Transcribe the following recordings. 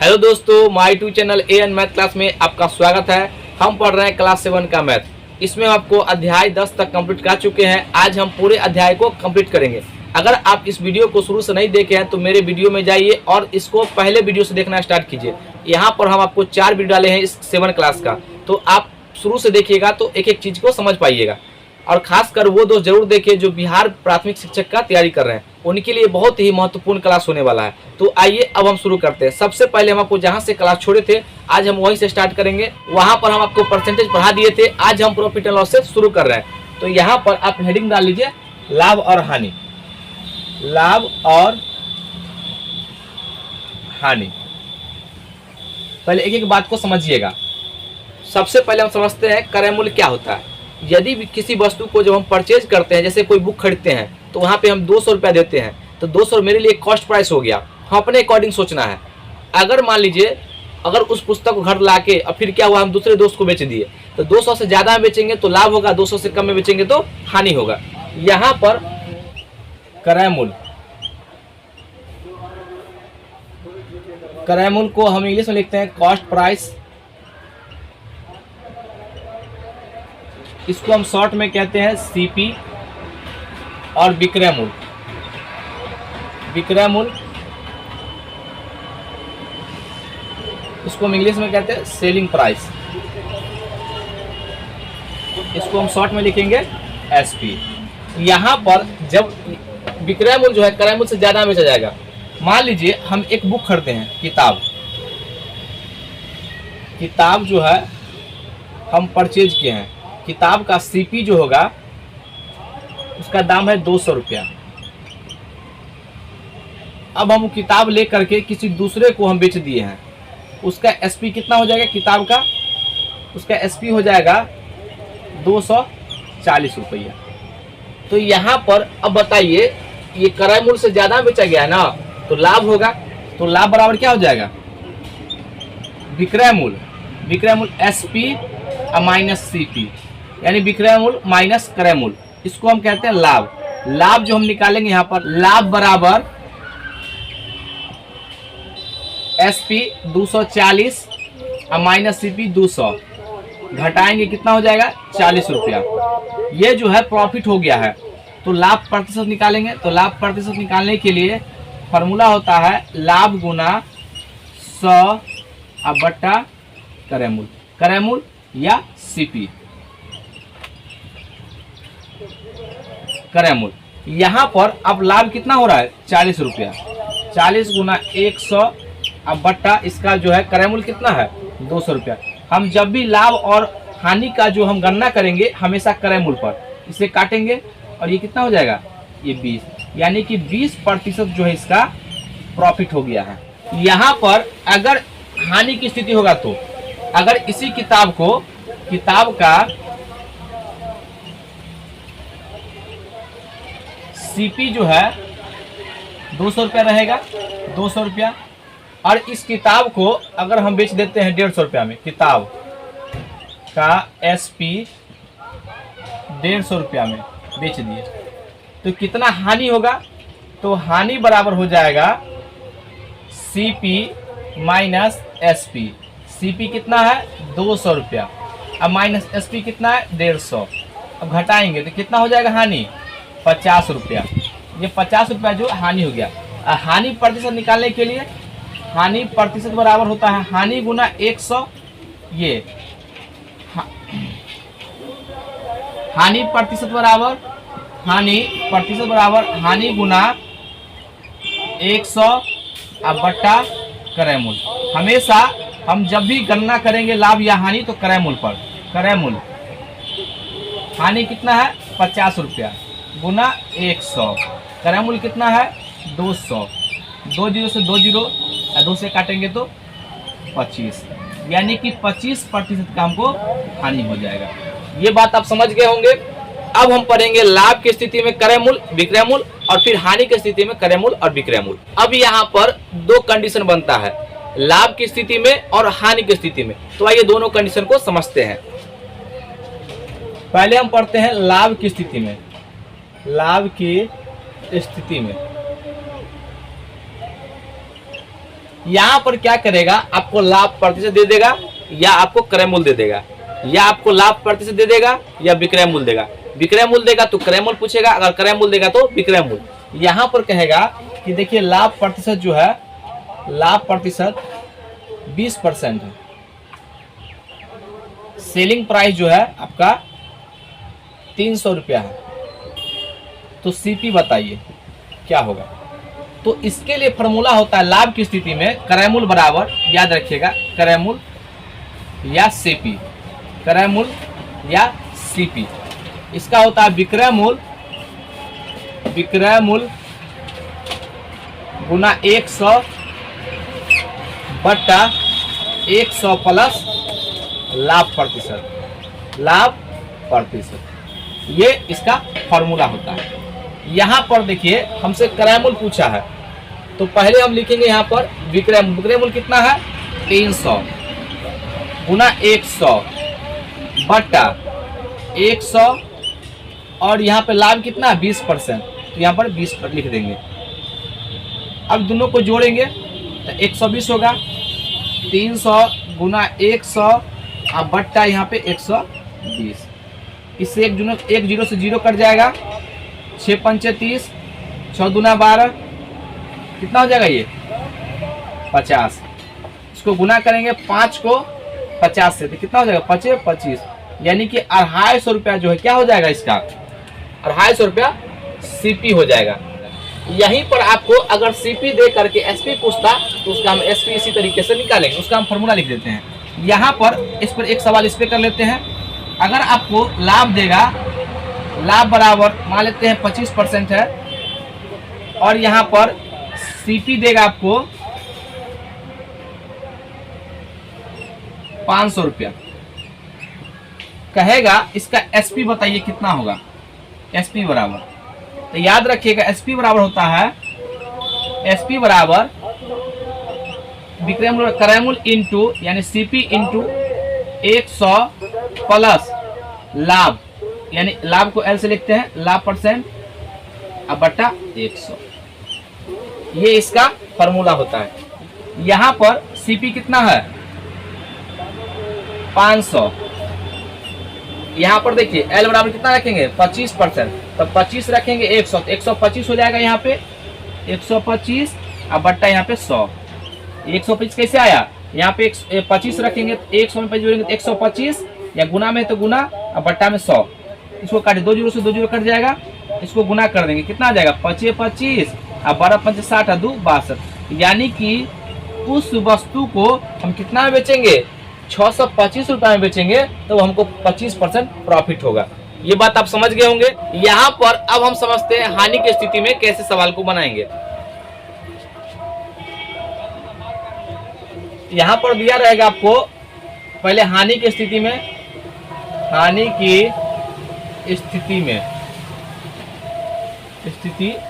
Hello दोस्तों, my to channel AN math class में आपका स्वागत है। हम पढ़ रहे हैं क्लास 7 का मैथ। इसमें हम आपको अध्याय 10 तक कंप्लीट कर चुके हैं। आज हम पूरे अध्याय को कंप्लीट करेंगे। अगर आप इस वीडियो को शुरू से नहीं देखे हैं तो मेरे वीडियो में जाइए और इसको पहले वीडियो से देखना स्टार्ट कीजिए। यहाँ पर हम आपको 4 वीडियो डाले हैं इस 7 क्लास का, तो आप शुरू से देखिएगा तो एक एक चीज़ को समझ पाइएगा। और खासकर वो दोस्त जरूर देखिए जो बिहार प्राथमिक शिक्षक का तैयारी कर रहे हैं, उनके लिए बहुत ही महत्वपूर्ण क्लास होने वाला है। तो आइए अब हम शुरू करते हैं। सबसे पहले हम आपको जहां से क्लास छोड़े थे आज हम वहीं से स्टार्ट करेंगे। वहां पर हम आपको परसेंटेज पढ़ा दिए थे, आज हम प्रॉफिट एंड लॉस से शुरू कर रहे हैं। तो यहाँ पर आप हेडिंग डाल लीजिए लाभ और हानि। लाभ और हानि, पहले एक एक बात को समझिएगा। सबसे पहले हम समझते हैं क्रय मूल्य क्या होता है। यदि किसी वस्तु को जब हम परचेज करते हैं, जैसे कोई बुक खरीदते हैं, तो वहाँ पे हम 200 रुपया देते हैं, तो 200 मेरे लिए कॉस्ट प्राइस हो गया। हम अपने अकॉर्डिंग सोचना है। अगर मान लीजिए अगर उस पुस्तक को घर ला के और फिर क्या हुआ, हम दूसरे दोस्त को बेच दिए, तो 200 से ज़्यादा में बेचेंगे तो लाभ होगा, 200 से कम में बेचेंगे तो हानि होगा। यहाँ पर क्रय मूल्य, क्रय मूल्य को हम इंग्लिश में लिखते हैं कॉस्ट प्राइस। इसको हम शॉर्ट में कहते हैं सीपी। और विक्रय मूल्य, विक्रय मूल्य इसको हम इंग्लिश में कहते हैं सेलिंग प्राइस। इसको हम शॉर्ट में लिखेंगे एसपी। यहाँ पर जब विक्रय मूल्य जो है क्रय मूल्य से ज्यादा बेचा जाएगा। मान लीजिए हम एक बुक खरीदते हैं, किताब जो है हम परचेज किए हैं, किताब का सीपी जो होगा उसका दाम है 200 रुपया। अब हम किताब ले करके किसी दूसरे को हम बेच दिए हैं, उसका एसपी कितना हो जाएगा किताब का? उसका एसपी हो जाएगा 240 रुपया। तो यहाँ पर अब बताइए, ये क्रय मूल्य से ज्यादा बेचा गया है ना, तो लाभ होगा। तो लाभ बराबर क्या हो जाएगा? विक्रय मूल्य, विक्रय मूल्य एसपी माइनस सीपी, यानी विक्रय मूल्य माइनस क्रय मूल्य। इसको हम कहते हैं लाभ। लाभ जो हम निकालेंगे यहाँ पर, लाभ बराबर एसपी 240 माइनस सीपी 200, घटाएंगे कितना हो जाएगा? 40 रुपया। ये जो है प्रॉफिट हो गया है। तो लाभ प्रतिशत निकालेंगे, तो लाभ प्रतिशत निकालने के लिए फॉर्मूला होता है लाभ गुना 100 बट्टा क्रय मूल्य, क्रय मूल्य या सीपी, क्रय मूल्य। यहाँ पर अब लाभ कितना हो रहा है? 40 रुपया। 40 गुना 100 अब बट्टा इसका जो है क्रय मूल्य कितना है? 200 रुपया। हम जब भी लाभ और हानि का जो हम गणना करेंगे हमेशा क्रय मूल्य पर, इसे काटेंगे और ये कितना हो जाएगा? ये 20, यानी कि 20% जो है इसका प्रॉफिट हो गया है। यहाँ पर अगर हानि की स्थिति होगा तो अगर इसी किताब को, किताब का सीपी जो है 200 रुपया रहेगा, 200 रुपया, और इस किताब को अगर हम बेच देते हैं 150 रुपया में, किताब का एसपी 150 रुपया में बेच दिए, तो कितना हानि होगा? तो हानि बराबर हो जाएगा सीपी माइनस एसपी। सीपी कितना है? 200 रुपया। अब माइनस एसपी कितना है? 150। अब घटाएंगे तो कितना हो जाएगा हानि? 50 रुपया। ये 50 रुपया जो हानि हो गया। हानि प्रतिशत निकालने के लिए हानि प्रतिशत बराबर होता है हानि गुना 100। ये हानि प्रतिशत बराबर हानि गुना 100 बट्टा क्रय मूल्य। हमेशा हम जब भी गणना करेंगे लाभ या हानि तो क्रय मूल्य पर, क्रय मूल्य हानि कितना है? 50 रुपया गुना 100, क्रय मूल्य कितना है? 200। 2 जीरो से 2 जीरो, 2 से काटेंगे तो 25, यानी कि 25% का हमको हानि हो जाएगा। ये बात आप समझ गए होंगे। अब हम पढ़ेंगे लाभ की स्थिति में क्रय मूल्य, विक्रय मूल्य, और फिर हानि की स्थिति में क्रय मूल्य और विक्रय मूल्य। अब यहाँ पर 2 कंडीशन बनता है, लाभ की स्थिति में और हानि की स्थिति में। तो आइए दोनों कंडीशन को समझते हैं। पहले हम पढ़ते हैं लाभ की स्थिति में। लाभ की स्थिति में यहाँ पर क्या करेगा, आपको लाभ प्रतिशत दे देगा या आपको क्रय मूल्य दे देगा, या आपको लाभ प्रतिशत दे देगा या विक्रय मूल्य देगा। विक्रय मूल्य देगा तो क्रय मूल्य पूछेगा, अगर क्रय मूल्य देगा तो विक्रय मूल्य। यहाँ पर कहेगा कि देखिए लाभ प्रतिशत जो है, लाभ प्रतिशत 20% है। सेलिंग प्राइस जो है आपका 300 रुपया है। तो सीपी बताइए क्या होगा। तो इसके लिए फॉर्मूला होता है लाभ की स्थिति में क्रय मूल्य बराबर, याद रखिएगा, क्रय मूल्य या सीपी, क्रय मूल्य या सीपी। इसका होता है विक्रय मूल्य, विक्रय मूल्य गुना 100 बट्टा 100 प्लस लाभ प्रतिशत, लाभ प्रतिशत। ये इसका फॉर्मूला होता है। यहाँ पर देखिए हमसे क्रय मूल्य पूछा है, तो पहले हम लिखेंगे यहाँ पर विक्रय मूल्य। विक्रय मूल्य कितना है, 300 गुना 100 बट्टा 100, और यहाँ पे लाभ कितना 20%, तो यहाँ पर 20 पर लिख देंगे। अब दोनों को जोड़ेंगे तो 120 होगा। 300 गुना 100 और बट्टा यहाँ पे 120। इससे एक जीरो से जीरो कट जाएगा। 6 पंचे 30, 6 दूना 12, कितना हो जाएगा ये 50। इसको गुना करेंगे 5 को 50 से, तो कितना हो जाएगा 5 25, यानी कि 250 रुपया जो है क्या हो जाएगा इसका, 250 रुपया सीपी हो जाएगा। यहीं पर आपको अगर सीपी दे करके एसपी पूछता तो उसका हम एसपी इसी तरीके से निकालेंगे, उसका हम फॉर्मूला लिख देते हैं। यहाँ पर इस पर एक सवाल इस पे कर लेते हैं। अगर आपको लाभ देगा, लाभ बराबर मान लेते हैं 25% है, और यहाँ पर सीपी देगा आपको 500 रुपया, कहेगा इसका एसपी बताइए कितना होगा। एसपी बराबर, तो याद रखिएगा एसपी बराबर होता है, एसपी बराबर विक्रय मूल्य क्रय मूल्य इंटू यानी सीपी इंटू 100 प्लस लाभ, यानी लाभ को एल से लिखते हैं, लाभ परसेंट अब बट्टा 100। ये इसका फॉर्मूला होता है। यहाँ पर सीपी कितना है 500, यहाँ पर देखिए एल बराबर कितना रखेंगे 25%, तो 25 रखेंगे 100, तो 125 हो जाएगा। यहाँ पे 125 अब बट्टा यहाँ पे 100। 125 कैसे आया, यहाँ पे 25 रखेंगे, 100 में जोड़ेंगे तो 125, या गुना में तो गुना अब बट्टा में 100। इसको काटे, 2 जीरो से 2 जीरो कट जाएगा, इसको गुना कर देंगे, कितना आ जाएगा 25 25 अब 12 5 60 2 62, यानी कि उस वस्तु को हम कितना में बेचेंगे 625 रुपए में बेचेंगे, तो हमको 25% प्रॉफिट होगा। ये बात आप समझ गए होंगे। यहाँ पर अब हम समझते हैं हानि की स्थिति में कैसे सवाल को बनाएंगे। यहाँ पर दिया रहेगा आपको पहले हानि की स्थिति में, हानि की स्थिति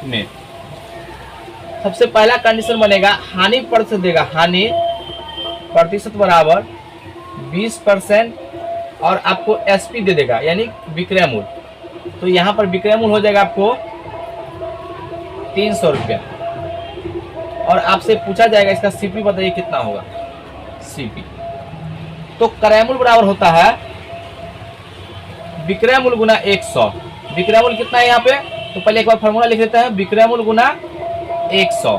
में सबसे पहला कंडीशन बनेगा हानि प्रतिशत देगा, हानि प्रतिशत बराबर 20%, और आपको एसपी दे देगा यानी विक्रय मूल्य। तो यहाँ पर विक्रय मूल्य हो जाएगा आपको 300 रुपया, और आपसे पूछा जाएगा इसका सीपी बताइए कितना होगा सीपी। तो क्रय मूल्य बराबर होता है विक्रय मूल्य गुना 100। विक्रय मूल्य कितना है यहाँ पे, तो पहले एक बार फॉर्मूला लिख देते हैं, विक्रय मूल्य गुना 100।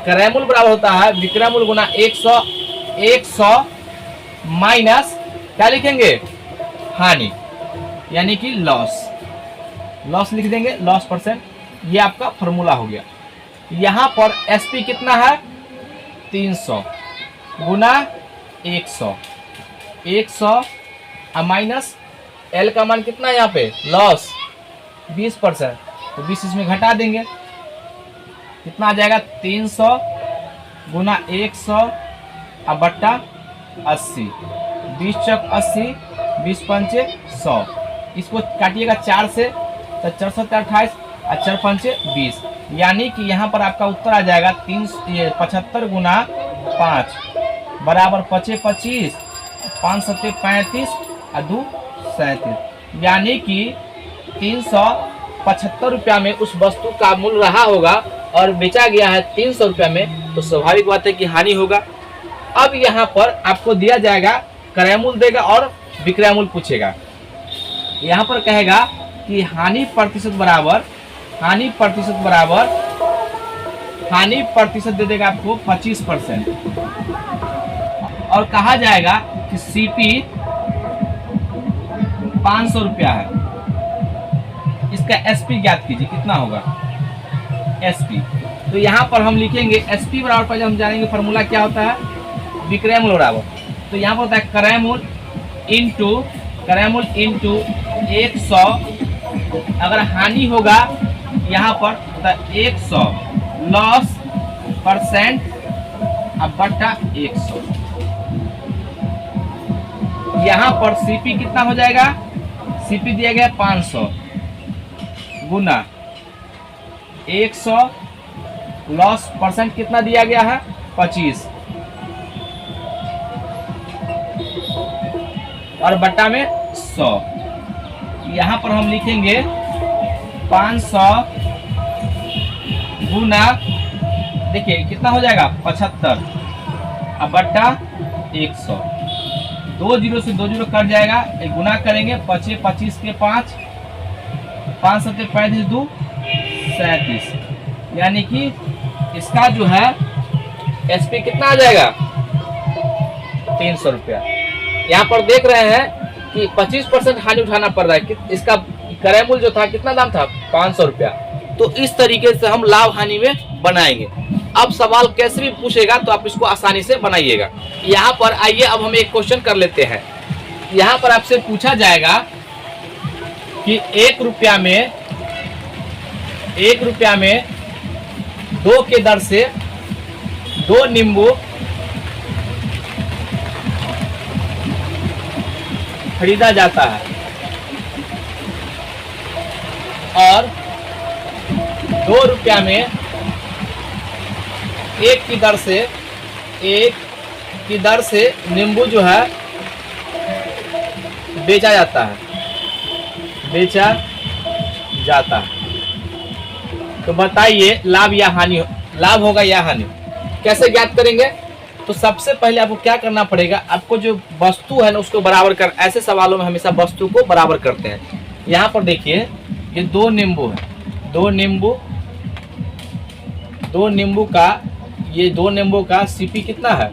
क्रय मूल्य बराबर होता है विक्रय मूल्य गुना 100, 100 माइनस क्या लिखेंगे हानि, यानी कि लॉस, लॉस लिख देंगे, लॉस परसेंट। ये आपका फॉर्मूला हो गया। यहाँ पर एसपी कितना है 300 गुना 100, 100 माइनस एल का मान कितना है यहाँ पे लॉस 20%, तो 20 इसमें घटा देंगे, कितना आ जाएगा 300 गुना 100 अब बट्टा 80, 20 चौक 80, 20 पंचे 100। इसको काटिएगा 4 से, तो 4 7 28 और 4 पंचे 20, यानी कि यहाँ पर आपका उत्तर आ जाएगा 75 गुना 5 बराबर 25 25, 5 7 35 और 2 37, यानी कि 375 रुपया में उस वस्तु का मूल्य रहा होगा और बेचा गया है 300 रुपया में। तो स्वाभाविक बात है कि हानि होगा। अब यहाँ पर आपको दिया जाएगा, क्रय मूल्य देगा और विक्रय मूल्य पूछेगा। यहाँ पर कहेगा कि हानि प्रतिशत दे देगा आपको 25%, और कहा जाएगा कि सीपी 500 रुपया है। इसका एसपी ज्ञात कीजिए, कितना होगा एसपी। तो यहाँ पर हम लिखेंगे एसपी बराबर, पहले हम जानेंगे फॉर्मूला क्या होता है, विक्रय मूल्य बराबर। तो यहाँ पर होता है क्रय मूल्य इंटू 100। अगर हानि होगा यहाँ पर होता है 100, लॉस परसेंट अब बटा 100। यहाँ पर सीपी कितना हो जाएगा, सीपी दिया गया 500 गुना 100, लॉस परसेंट कितना दिया गया है 25, और बट्टा में 100। यहाँ पर हम लिखेंगे 500 गुना, देखिए कितना हो जाएगा 75, अब बट्टा 100। 2 जीरो से 2 जीरो कट जाएगा, गुना करेंगे 25 के 5 7 35 2 37, यानी कि इसका जो है एसपी कितना आ जाएगा 300 रुपया। यहाँ पर देख रहे हैं कि 25% हानि उठाना पड़ रहा है। इसका क्रय मूल्य जो था कितना दाम था 500 रुपया। तो इस तरीके से हम लाभ हानि में बनाएंगे। अब सवाल कैसे भी पूछेगा तो आप इसको आसानी से बनाइएगा। यहाँ पर आइए अब हम एक क्वेश्चन कर लेते हैं। यहाँ पर आपसे पूछा जाएगा कि 1 रुपया में 2 के दर से 2 नींबू खरीदा जाता है, और 2 रुपया में 1 की दर से नींबू जो है बेचा जाता है। तो बताइए लाभ या हानि, लाभ होगा या हानि, कैसे ज्ञात करेंगे? तो सबसे पहले आपको क्या करना पड़ेगा, आपको जो वस्तु है ना उसको बराबर कर। ऐसे सवालों में हमेशा वस्तु को बराबर करते हैं। यहाँ पर देखिए ये 2 नींबू है, 2 नींबू का सीपी कितना है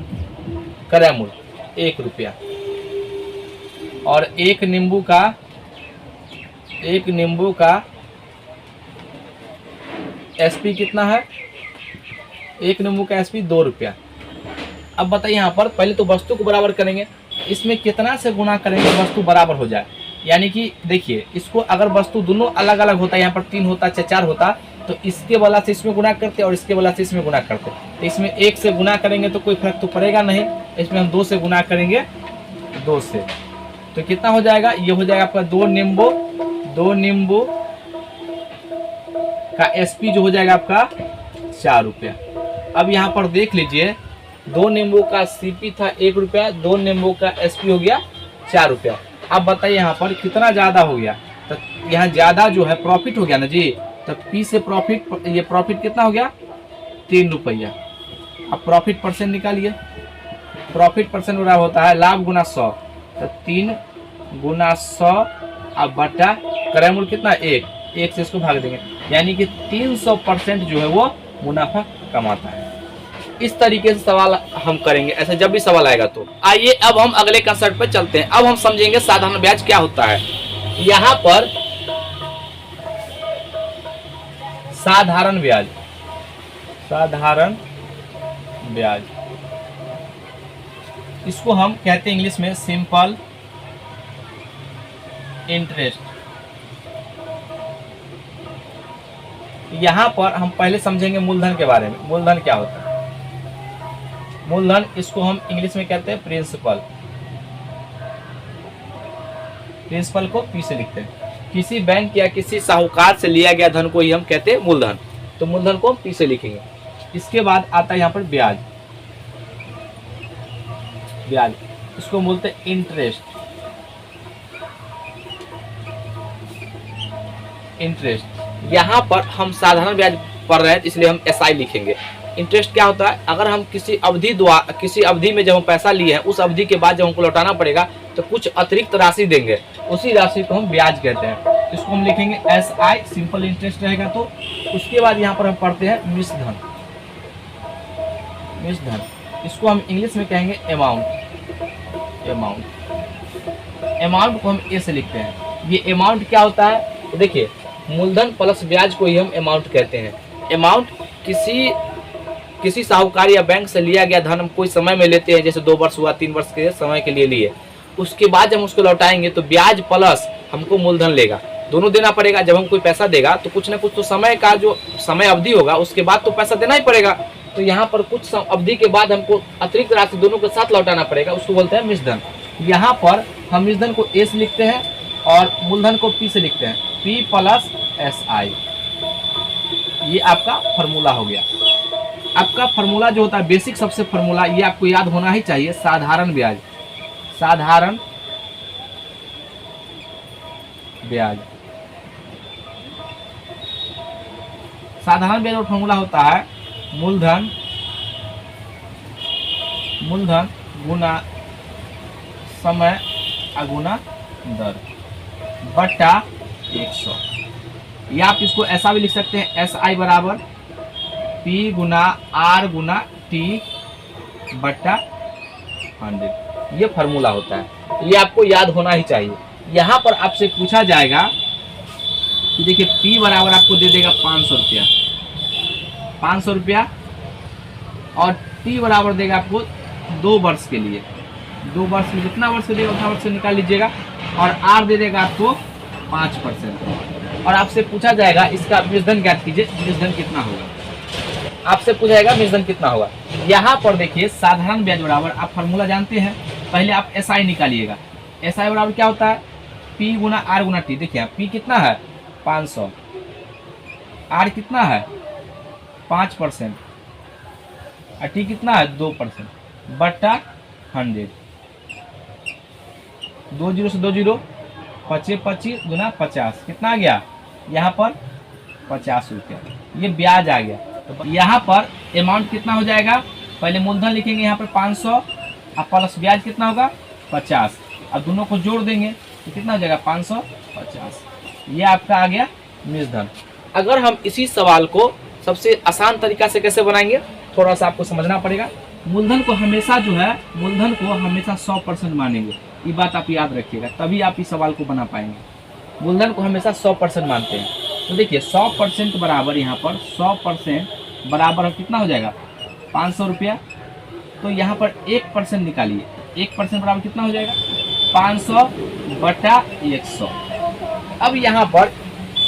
क्रय मूल्य 1 रुपया, और 1 नींबू का एसपी कितना है, 1 नींबू का एसपी 2 रुपया। अब बताइए यहाँ पर पहले तो वस्तु को बराबर करेंगे, इसमें कितना से गुना करेंगे वस्तु बराबर हो जाए। यानी कि देखिए इसको अगर वस्तु दोनों अलग अलग होता है, यहाँ पर 3 होता चाहे 4 होता, तो इसके वाला से इसमें गुना करते और इसके वाला से इसमें गुना करते। तो इसमें 1 से गुना करेंगे तो कोई फर्क तो पड़ेगा नहीं, इसमें हम 2 से गुना करेंगे, 2 से, तो कितना हो जाएगा, ये हो जाएगा आपका 2 नींबू का एसपी जो हो जाएगा आपका 4 रुपया। अब यहाँ पर देख लीजिए 2 नींबू का सीपी था 1 रुपया, 2 नींबू का एसपी हो गया 4 रुपया। अब बताइए यहाँ पर कितना ज़्यादा हो गया, तो यहाँ ज़्यादा जो है प्रॉफिट हो गया ना जी, तो पी से प्रॉफिट, ये प्रॉफिट कितना हो गया 3 रुपया। अब प्रॉफिट परसेंट निकालिए, प्रॉफिट परसेंट बराबर होता है लाभ गुना 100, तो 3 गुना 100 अब बटा क्रय मूल्य कितना 1 से इसको भाग देंगे, यानी कि 300% जो है वो मुनाफा कमाता है। इस तरीके से सवाल हम करेंगे ऐसे जब भी सवाल आएगा। तो आइए अब हम अगले कंसेप्ट पर चलते हैं। अब हम समझेंगे साधारण ब्याज क्या होता है। यहाँ पर साधारण ब्याज इसको हम कहते हैं इंग्लिश में सिंपल इंटरेस्ट। यहाँ पर हम पहले समझेंगे मूलधन के बारे में। मूलधन क्या होता है? मूलधन इसको हम इंग्लिश में कहते हैं प्रिंसिपल। प्रिंसिपल को पी से लिखते हैं। किसी बैंक या किसी साहूकार से लिया गया धन को ही हम कहते हैं मूलधन। तो मूलधन को हम पी से लिखेंगे। इसके बाद आता है यहाँ पर ब्याज। ब्याज इसको बोलते हैं इंटरेस्ट। यहाँ पर हम साधारण ब्याज पढ़ रहे हैं इसलिए हम एसआई लिखेंगे। इंटरेस्ट क्या होता है, अगर हम किसी अवधि में जब हम पैसा लिए हैं, उस अवधि के बाद जब हमको लौटाना पड़ेगा तो कुछ अतिरिक्त राशि देंगे, उसी राशि को हम ब्याज कहते हैं। इसको हम लिखेंगे SI, सिंपल इंटरेस्ट रहेगा। तो उसके बाद यहाँ पर हम पढ़ते हैं मिश्र धन। इसको हम इंग्लिश में कहेंगे अमाउंट को हम ए से लिखते हैं। ये अमाउंट क्या होता है, तो देखिए मूलधन प्लस ब्याज को ही हम अमाउंट कहते हैं। अमाउंट किसी साहूकार या बैंक से लिया गया धन हम कोई समय में लेते हैं, जैसे 2 वर्ष हुआ, 3 वर्ष के समय के लिए लिए, उसके बाद जब हम उसको लौटाएंगे तो ब्याज प्लस हमको मूलधन लेगा, दोनों देना पड़ेगा। जब हम कोई पैसा देगा तो कुछ ना कुछ तो समय का जो समय अवधि होगा उसके बाद तो पैसा देना ही पड़ेगा। तो यहाँ पर कुछ अवधि के बाद हमको अतिरिक्त राशि दोनों के साथ लौटाना पड़ेगा, उसको बोलते हैं मिश्र धन। यहाँ पर हम मिश्र धन को ए से लिखते हैं और मूलधन को पी से लिखते हैं, P प्लस SI। ये आपका फॉर्मूला हो गया। आपका फॉर्मूला जो होता है बेसिक सबसे फॉर्मूला, ये आपको याद होना ही चाहिए, साधारण ब्याज। साधारण ब्याज का फॉर्मूला होता है मूलधन गुना समय गुना दर बटा 100। या आप इसको ऐसा भी लिख सकते हैं, SI बराबर P गुना R गुना T बटा 100। ये फार्मूला होता है, ये आपको याद होना ही चाहिए। यहाँ पर आपसे पूछा जाएगा कि देखिए P बराबर आपको दे देगा 500 रुपया और T बराबर देगा आपको 2 वर्ष के लिए। 2 वर्ष में जितना वर्ष देगा उतना वर्ष से निकाल लीजिएगा। और R दे देगा आपको 5%। और आपसे पूछा जाएगा इसका मिश्रधन ज्ञात कीजिए, मिश्रधन कितना होगा। आपसे पूछा जाएगा मिश्रधन कितना होगा। यहाँ पर देखिए साधारण ब्याज बराबर, आप फार्मूला जानते हैं, पहले आप SI निकालिएगा। SI बराबर क्या होता है, P गुना R गुना T। देखिए P कितना है 500, R कितना है 5% और T कितना है 2% बटा 100। 2 जीरो से 2 जीरो, 25 गुना 50 कितना आ गया, यहाँ पर 50 रुपया। ये ब्याज आ गया। तो यहाँ पर अमाउंट कितना हो जाएगा, पहले मूलधन लिखेंगे यहाँ पर 500 और प्लस ब्याज कितना होगा 50, अब दोनों को जोड़ देंगे तो कितना हो जाएगा 550। ये आपका आ गया मिश्रधन। अगर हम इसी सवाल को सबसे आसान तरीका से कैसे बनाएंगे, थोड़ा सा आपको समझना पड़ेगा। मूलधन को हमेशा 100% मानेंगे, ये बात आप याद रखिएगा, तभी आप इस सवाल को बना पाएंगे। मूलधन को हमेशा 100% मानते हैं। तो देखिए 100% बराबर, यहाँ पर 100% बराबर कितना हो जाएगा 500 रुपया। तो यहाँ पर 1% निकालिए, 1% बराबर कितना हो जाएगा 500 बटा 100। अब यहाँ पर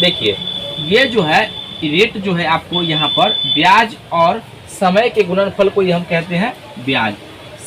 देखिए ये जो है रेट जो है आपको यहाँ पर ब्याज और समय के गुणनफल को हम कहते हैं ब्याज।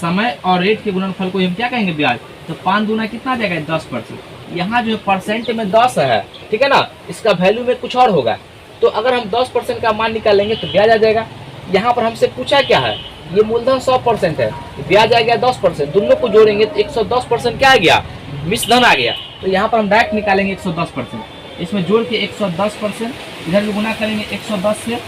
समय और रेट के गुणनफल को हम क्या कहेंगे ब्याज। तो 5 दूना कितना जाएगा 10%। यहाँ जो है परसेंट में 10 है, ठीक है ना, इसका वैल्यू में कुछ और होगा। तो अगर हम 10% का मान निकालेंगे तो ब्याज आ जाएगा। यहाँ पर हमसे पूछा क्या है, ये मूलधन 100% है, ब्याज आ गया 10%, दोनों को जोड़ेंगे तो 110% क्या आ गया मिश्रधन आ गया। तो यहाँ पर हम डायरेक्ट निकालेंगे 110%, इसमें जोड़ के 110%, इधर भी गुना करेंगे 110 से,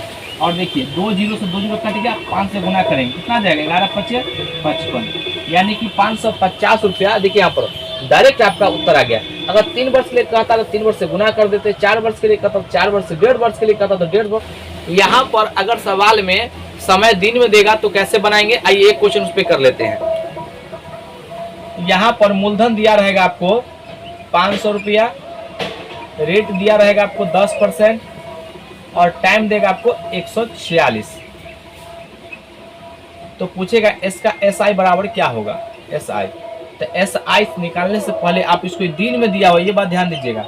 और देखिए 2 जीरो से 2 जीरो कट गया, 5 से गुना करेंगे कितना जाएगा 11 5 55, यानी कि 550 रुपया। देखिए यहाँ पर डायरेक्ट आपका उत्तर आ गया। अगर 3 वर्ष के लिए कहता तो 3 वर्ष से गुना कर देते, 4 वर्ष के लिए कहता तो 4 वर्ष से, 1.5 वर्ष के लिए कहता तो 1.5 वर्ष। यहाँ पर अगर सवाल में समय दिन में देगा तो कैसे बनाएंगे, आइए एक क्वेश्चन उस पर कर लेते हैं। यहाँ पर मूलधन दिया रहेगा आपको 500 रुपया, रेट दिया रहेगा आपको 10% और टाइम देगा आपको 146। तो पूछेगा इसका SI बराबर क्या होगा SI। तो SI निकालने से पहले आप इसको दिन में दिया हुआ, ये बात ध्यान दीजिएगा,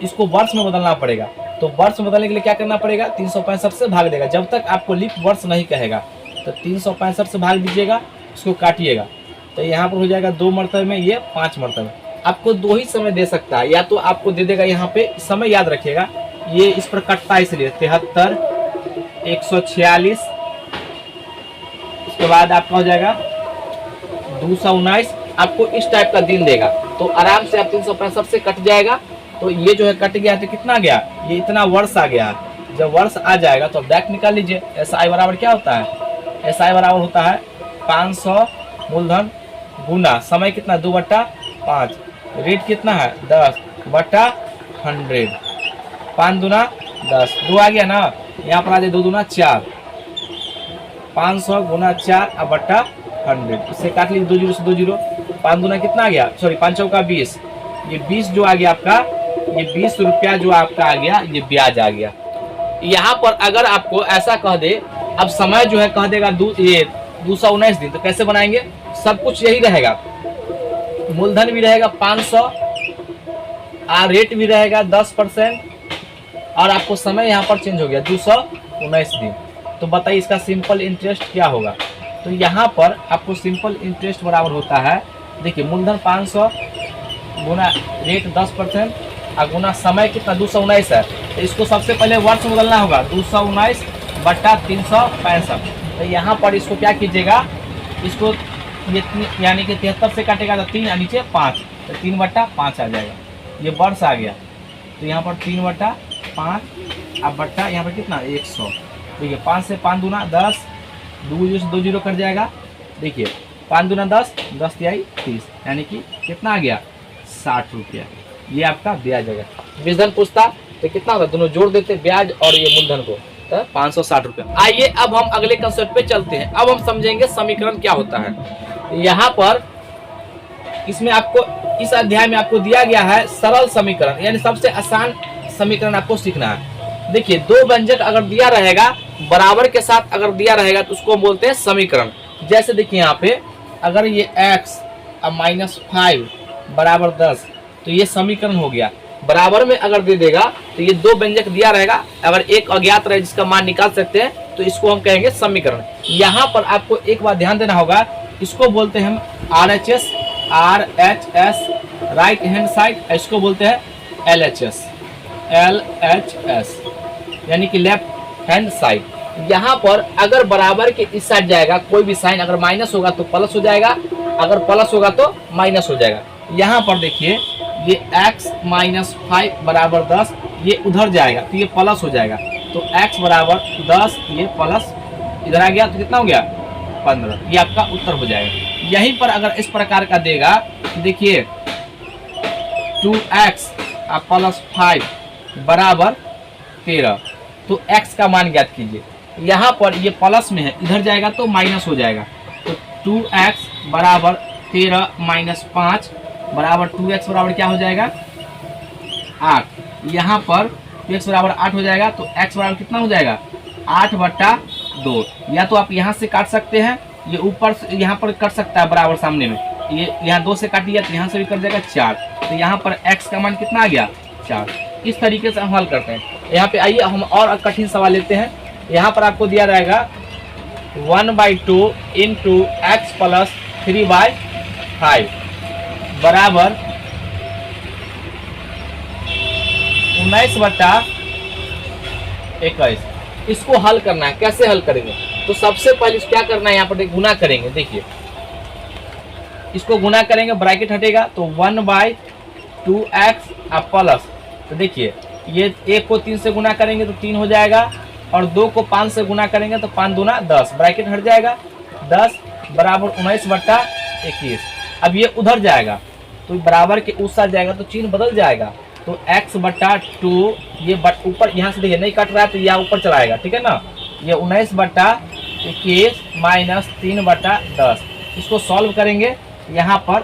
इसको वर्ष में बदलना पड़ेगा। तो वर्ष में बदलने के लिए क्या करना पड़ेगा 365 से भाग देगा, जब तक आपको लीप वर्ष नहीं कहेगा। तो 365 से भाग दीजिएगा, इसको काटिएगा, तो यहाँ पर हो जाएगा 2 मरतबे में, ये 5 मरतबे। आपको 2 ही समय दे सकता है, या तो आपको दे देगा यहाँ पे समय याद रखिएगा, ये इस पर कटता है इसलिए 73 146, उसके बाद आपका हो जाएगा 219। आपको इस टाइप का दिन देगा तो आराम से आप 365 से कट जाएगा। तो ये जो है कट गया तो कितना गया, ये इतना वर्ष आ गया। जब वर्ष आ जाएगा तो आप डायरेक्ट निकाल लीजिए। SI बराबर क्या होता है SI बराबर होता है 500 मूलधन गुना समय कितना 2/5, रेट कितना है 10/100, 5 दूना 10, 2 आ गया ना, यहाँ पर आ जाए 2 दूना 4, 500 गुना 4/100, इससे काट लीजिए 2 जीरो से 2 जीरो, 5 दूना कितना आ गया, सॉरी 5 चौका 20, ये 20 जो आ गया आपका, ये 20 रुपया जो आपका आ गया, ये ब्याज आ गया। यहाँ पर अगर आपको ऐसा कह दे, अब समय जो है कह देगा ये 219 दिन, तो कैसे बनाएंगे, सब कुछ यही रहेगा, मूलधन भी रहेगा 500, रेट भी रहेगा 10%, और आपको समय यहाँ पर चेंज हो गया 219 दिन। तो बताइए इसका सिंपल इंटरेस्ट क्या होगा। तो यहाँ पर आपको सिंपल इंटरेस्ट बराबर होता है, देखिए मूलधन 500 गुना रेट 10% और गुना समय कितना 219 है, तो इसको सबसे पहले वर्ष में बदलना होगा 219/365। तो यहाँ पर इसको क्या कीजिएगा, इसको ये यानी कि 73 से काटेगा तो 3 और नीचे 5, तो 3/5 आ जाएगा, ये वर्ष आ गया। तो यहाँ पर 3/5 अब बट्टा यहाँ पर कितना 100, देखिए 5 से 5 दूना 10, 2 जीरो से 2 जीरो कट जाएगा, देखिए 5 दूना 10, 10 तिहाई 30, यानी कि कितना आ गया 60 रुपया। ये आपका ब्याज है। मूलधन पूछता तो कितना होगा, दोनों जोड़ देते ब्याज और ये मूलधन को, तो 560 रुपया। आइए अब हम अगले कंसेप्ट पे चलते हैं। अब हम समझेंगे समीकरण क्या होता है। यहाँ पर इसमें आपको इस अध्याय में आपको दिया गया है सरल समीकरण, यानी सबसे आसान समीकरण आपको सीखना है। देखिए दो व्यंजक अगर दिया रहेगा बराबर के साथ अगर दिया रहेगा तो उसको बोलते हैं समीकरण। जैसे देखिए यहाँ पे अगर ये x अब -5 बराबर 10, तो ये समीकरण हो गया। बराबर में अगर दे देगा तो ये दो व्यंजक दिया रहेगा, अगर एक अज्ञात रहे जिसका मान निकाल सकते हैं तो इसको हम कहेंगे समीकरण। यहाँ पर आपको एक बात ध्यान देना होगा, इसको बोलते हैं हम RHS राइट हैंड साइड, इसको बोलते हैं LHS यानी कि लेफ्ट हैंड साइड। यहाँ पर अगर बराबर के इस साइड जाएगा कोई भी साइन, अगर माइनस होगा तो प्लस हो जाएगा, अगर प्लस होगा तो माइनस हो जाएगा। यहाँ पर देखिए ये x -5 बराबर 10, ये उधर जाएगा तो ये प्लस हो जाएगा, तो x बराबर 10, ये प्लस इधर आ गया तो कितना हो गया 15, ये आपका उत्तर हो जाएगा। यहीं पर अगर इस प्रकार का देगा, देखिए 2x + 5 बराबर 13, तो x का मान ज्ञात कीजिए। यहाँ पर ये प्लस में है, इधर जाएगा तो माइनस हो जाएगा, तो 2x बराबर 13 - 5 बराबर 2x बराबर क्या हो जाएगा 8। यहाँ पर 2x बराबर 8 हो जाएगा, तो x बराबर कितना हो जाएगा 8/2। या तो आप यहाँ से काट सकते हैं, ये ऊपर से यहाँ पर कट सकता है बराबर सामने में, ये यहाँ 2 से काटिए तो यहाँ से भी कट जाएगा 4, तो यहाँ पर x का मान कितना आ गया 4। इस तरीके से हम हल करते हैं। यहाँ पे आइए हम और कठिन सवाल लेते हैं। यहाँ पर आपको दिया रहेगा 1/2 × x + 3/5 बराबर 19/21। इसको हल करना है, कैसे हल करेंगे, तो सबसे पहले क्या करना है, यहाँ पर गुना करेंगे। देखिए इसको गुना करेंगे, ब्रैकेट हटेगा तो 1/2x प्लस, तो देखिए ये 1 को 3 से गुना करेंगे तो 3 हो जाएगा, और 2 को 5 से गुना करेंगे तो 5 दूना 10, ब्रैकेट हट जाएगा, 10 बराबर 19/21। अब ये उधर जाएगा तो बराबर के उस साथ जाएगा तो चिन्ह बदल जाएगा, तो x/2 ये ऊपर यहाँ से देखिए नहीं कट रहा है तो यह ऊपर चलाएगा, ठीक है ना। ये 19/21 - 3/10, इसको सॉल्व करेंगे। यहाँ पर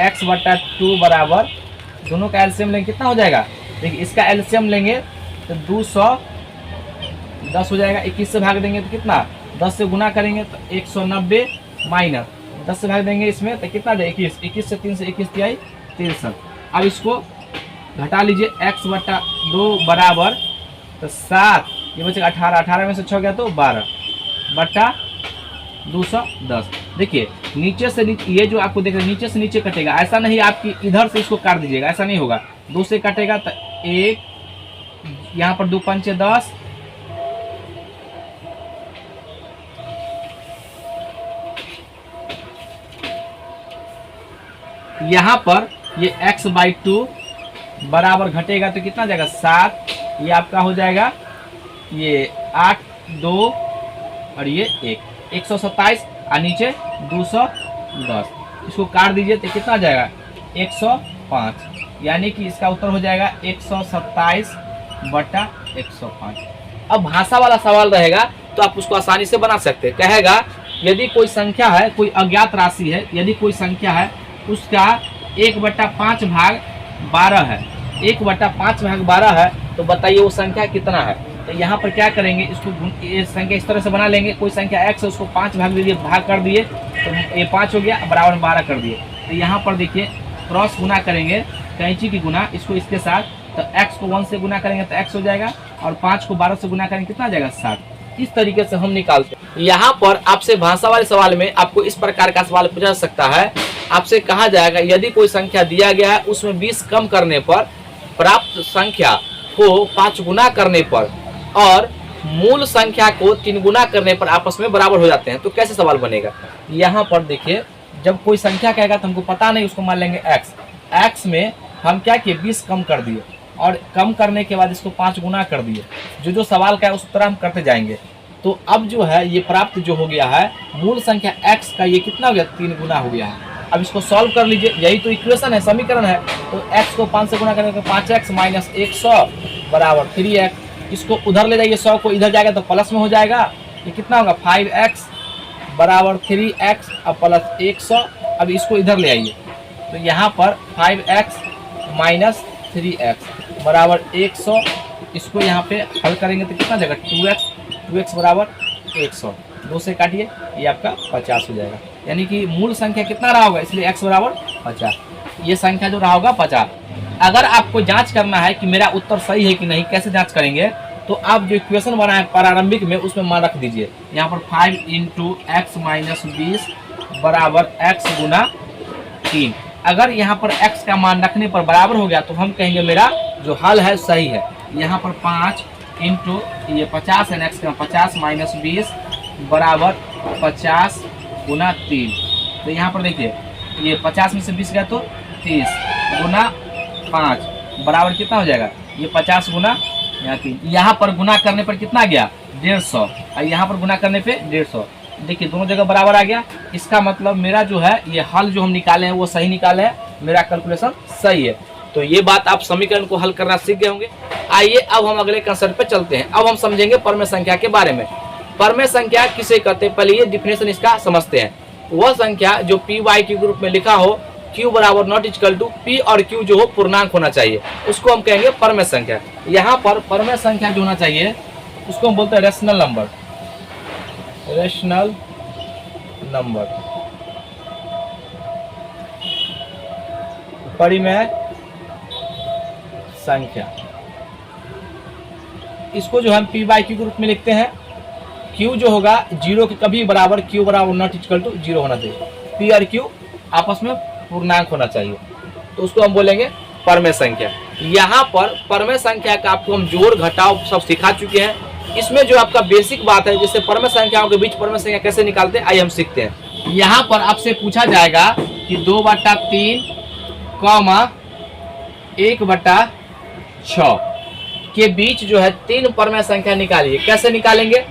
x/2 बराबर, दोनों का एलसीएम लेंगे कितना हो जाएगा, देखिए इसका एलसीएम लेंगे तो 210 हो जाएगा, 21 से भाग देंगे तो कितना, 10 से गुना करेंगे तो 190 माइनस 10 से भाग देंगे इसमें तो कितना दे 21, 21 से 3 से 21 तिहाई 63। अब इसको घटा लीजिए, x/2 बराबर तो 7, ये बचेगा 18, 18 में से 6 गया तो 12/210। देखिए नीचे से नीचे, ये जो आपको देख रहे हैं नीचे से नीचे कटेगा, ऐसा नहीं आपकी इधर से इसको काट दीजिएगा, ऐसा नहीं होगा, 2 से कटेगा तो 1, यहाँ पर 2 × 5 = 10, यहाँ पर ये x/2 बराबर घटेगा तो कितना जाएगा 7, ये आपका हो जाएगा ये 8, 2 और ये 1, 127 और नीचे 210, इसको काट दीजिए तो कितना आ जाएगा 105, यानी कि इसका उत्तर हो जाएगा 127/105। अब भाषा वाला सवाल रहेगा तो आप उसको आसानी से बना सकते हैं। कहेगा यदि कोई संख्या है, कोई अज्ञात राशि है, यदि कोई संख्या है उसका 1/5 भाग 12 है, 1/5 भाग 12 है, तो बताइए वो संख्या कितना है। तो यहाँ पर क्या करेंगे, इसको ये संख्या इस तरह से बना लेंगे। कोई संख्या x है उसको 5 भाग दीजिए, भाग कर दिए तो ये 5 हो गया, बराबर 12 कर दिए। तो यहाँ पर देखिए क्रॉस गुना करेंगे, कैंची की गुना, इसको इसके साथ, तो x को 1 से गुना करेंगे तो x हो जाएगा, और 5 को 12 से गुना करेंगे कितना आ जाएगा 60। इस तरीके से हम निकालते हैं। यहाँ पर आपसे भाषा वाले सवाल में आपको इस प्रकार का सवाल पूछा जा सकता है। आपसे कहा जाएगा यदि कोई संख्या दिया गया है उसमें 20 कम करने पर प्राप्त संख्या को 5 गुना करने पर और मूल संख्या को 3 गुना करने पर आपस में बराबर हो जाते हैं, तो कैसे सवाल बनेगा। यहाँ पर देखिए जब कोई संख्या कहेगा तो हमको पता नहीं, उसको मान लेंगे x में हम क्या किए 20 कम कर दिए, और कम करने के बाद इसको 5 गुना कर दिए। जो सवाल का है उस तरह हम करते जाएंगे। तो अब जो है ये प्राप्त जो हो गया है मूल संख्या x का, ये कितना हो गया 3 गुना हो गया है। अब इसको सॉल्व कर लीजिए, यही तो इक्वेशन है, समीकरण है। तो x को 5 से गुना करेंगे तो 5x माइनस 100 बराबर 3x। इसको उधर ले जाइए, 100 को इधर जाएगा तो प्लस में हो जाएगा। ये कितना होगा 5x बराबर 3x और प्लस 100। अब इसको इधर ले आइए, तो यहाँ पर 5x माइनस 3x बराबर 100। इसको यहाँ पे हल करेंगे तो कितना जाएगा 2x बराबर 100। 2 से काटिए, ये आपका 50 हो जाएगा। यानी कि मूल संख्या कितना रहा होगा, इसलिए x बराबर 50। ये संख्या जो रहा होगा 50। अगर आपको जांच करना है कि मेरा उत्तर सही है कि नहीं, कैसे जांच करेंगे, तो आप जो इक्वेशन बना है प्रारंभिक में उसमें मान रख दीजिए। यहाँ पर 5 × x माइनस 20 बराबर x गुना 3। अगर यहाँ पर x का मान रखने पर बराबर हो गया तो हम कहेंगे मेरा जो हल है सही है। यहाँ पर 5 × ये 50 है, x का 50 माइनस 20 बराबर 50 गुना 3। तो यहाँ पर देखिए ये 50 में से 20 गया तो 30 गुना 5 बराबर कितना हो जाएगा, ये 50 गुना यहाँ 3। यहाँ पर गुना करने पर कितना गया 150, और यहाँ पर गुना करने पे 150। देखिए दोनों जगह बराबर आ गया। इसका मतलब मेरा जो है ये हल जो हम निकाले हैं वो सही निकाले हैं, मेरा कैलकुलेशन सही है। तो ये बात आप समीकरण को हल करना सीख गए होंगे। आइए अब हम अगले कंसेप्ट पे चलते हैं। अब हम समझेंगे परमेय संख्या के बारे में। परमेय संख्या किसे कहते हैं, पहले ये डिफिनेशन इसका समझते हैं। वह संख्या जो पी वाई के ग्रुप में लिखा हो, q बराबर नॉट इक्वल टू p और q जो हो पूर्णांक होना चाहिए, उसको हम कहेंगे परमेय संख्या। यहाँ पर परमेय संख्या जो होना चाहिए उसको हम बोलते हैं रेशनल नंबर। रेशनल नंबर परिमेय संख्या, इसको जो हम पी बाई क्यू के रूप में लिखते हैं। क्यू जो होगा 0 के कभी बराबर, क्यू बराबर नॉट इक्वल टू 0 होना चाहिए। पी और क्यू आपस में पूर्णांक होना चाहिए, तो उसको हम बोलेंगे परमेय संख्या। यहाँ पर परमेय संख्या का आपको हम जोड़ घटाव सब सिखा चुके हैं। इसमें जो आपका बेसिक बात है, जैसे परमेय संख्याओं के बीच परमेय संख्या कैसे निकालते हैं, आइए हम सीखते हैं। यहाँ पर आपसे पूछा जाएगा कि 2/3 1/6 के बीच जो है 3 परमेय संख्या निकालिए। कैसे निकालेंगे,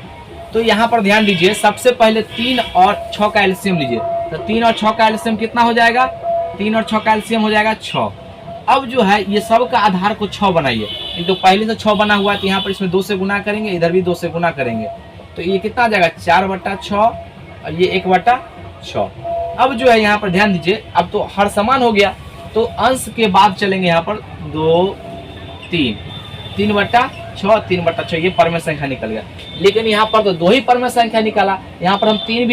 तो यहाँ पर ध्यान दीजिए। सबसे पहले 3 और 6 का एलसीएम लीजिए। तो 3 और 6 का एलसीएम कितना हो जाएगा, 3 और 6 का एलसीएम हो जाएगा 6। अब जो है ये सब का आधार को 6 बनाइए। तो पहले से 6 बना हुआ है, तो यहाँ पर इसमें 2 से गुना करेंगे, इधर भी 2 से गुना करेंगे, तो ये कितना आ जाएगा 4/6 और ये 1/6। अब जो है यहाँ पर ध्यान दीजिए, अब तो हर समान हो गया, तो अंश के बाद चलेंगे यहाँ पर 2 3 3/6 3/6, ये परमेय संख्या निकल गया। लेकिन यहाँ पर तो 2 ही परमेय संख्या निकाला, यहाँ पर हम 3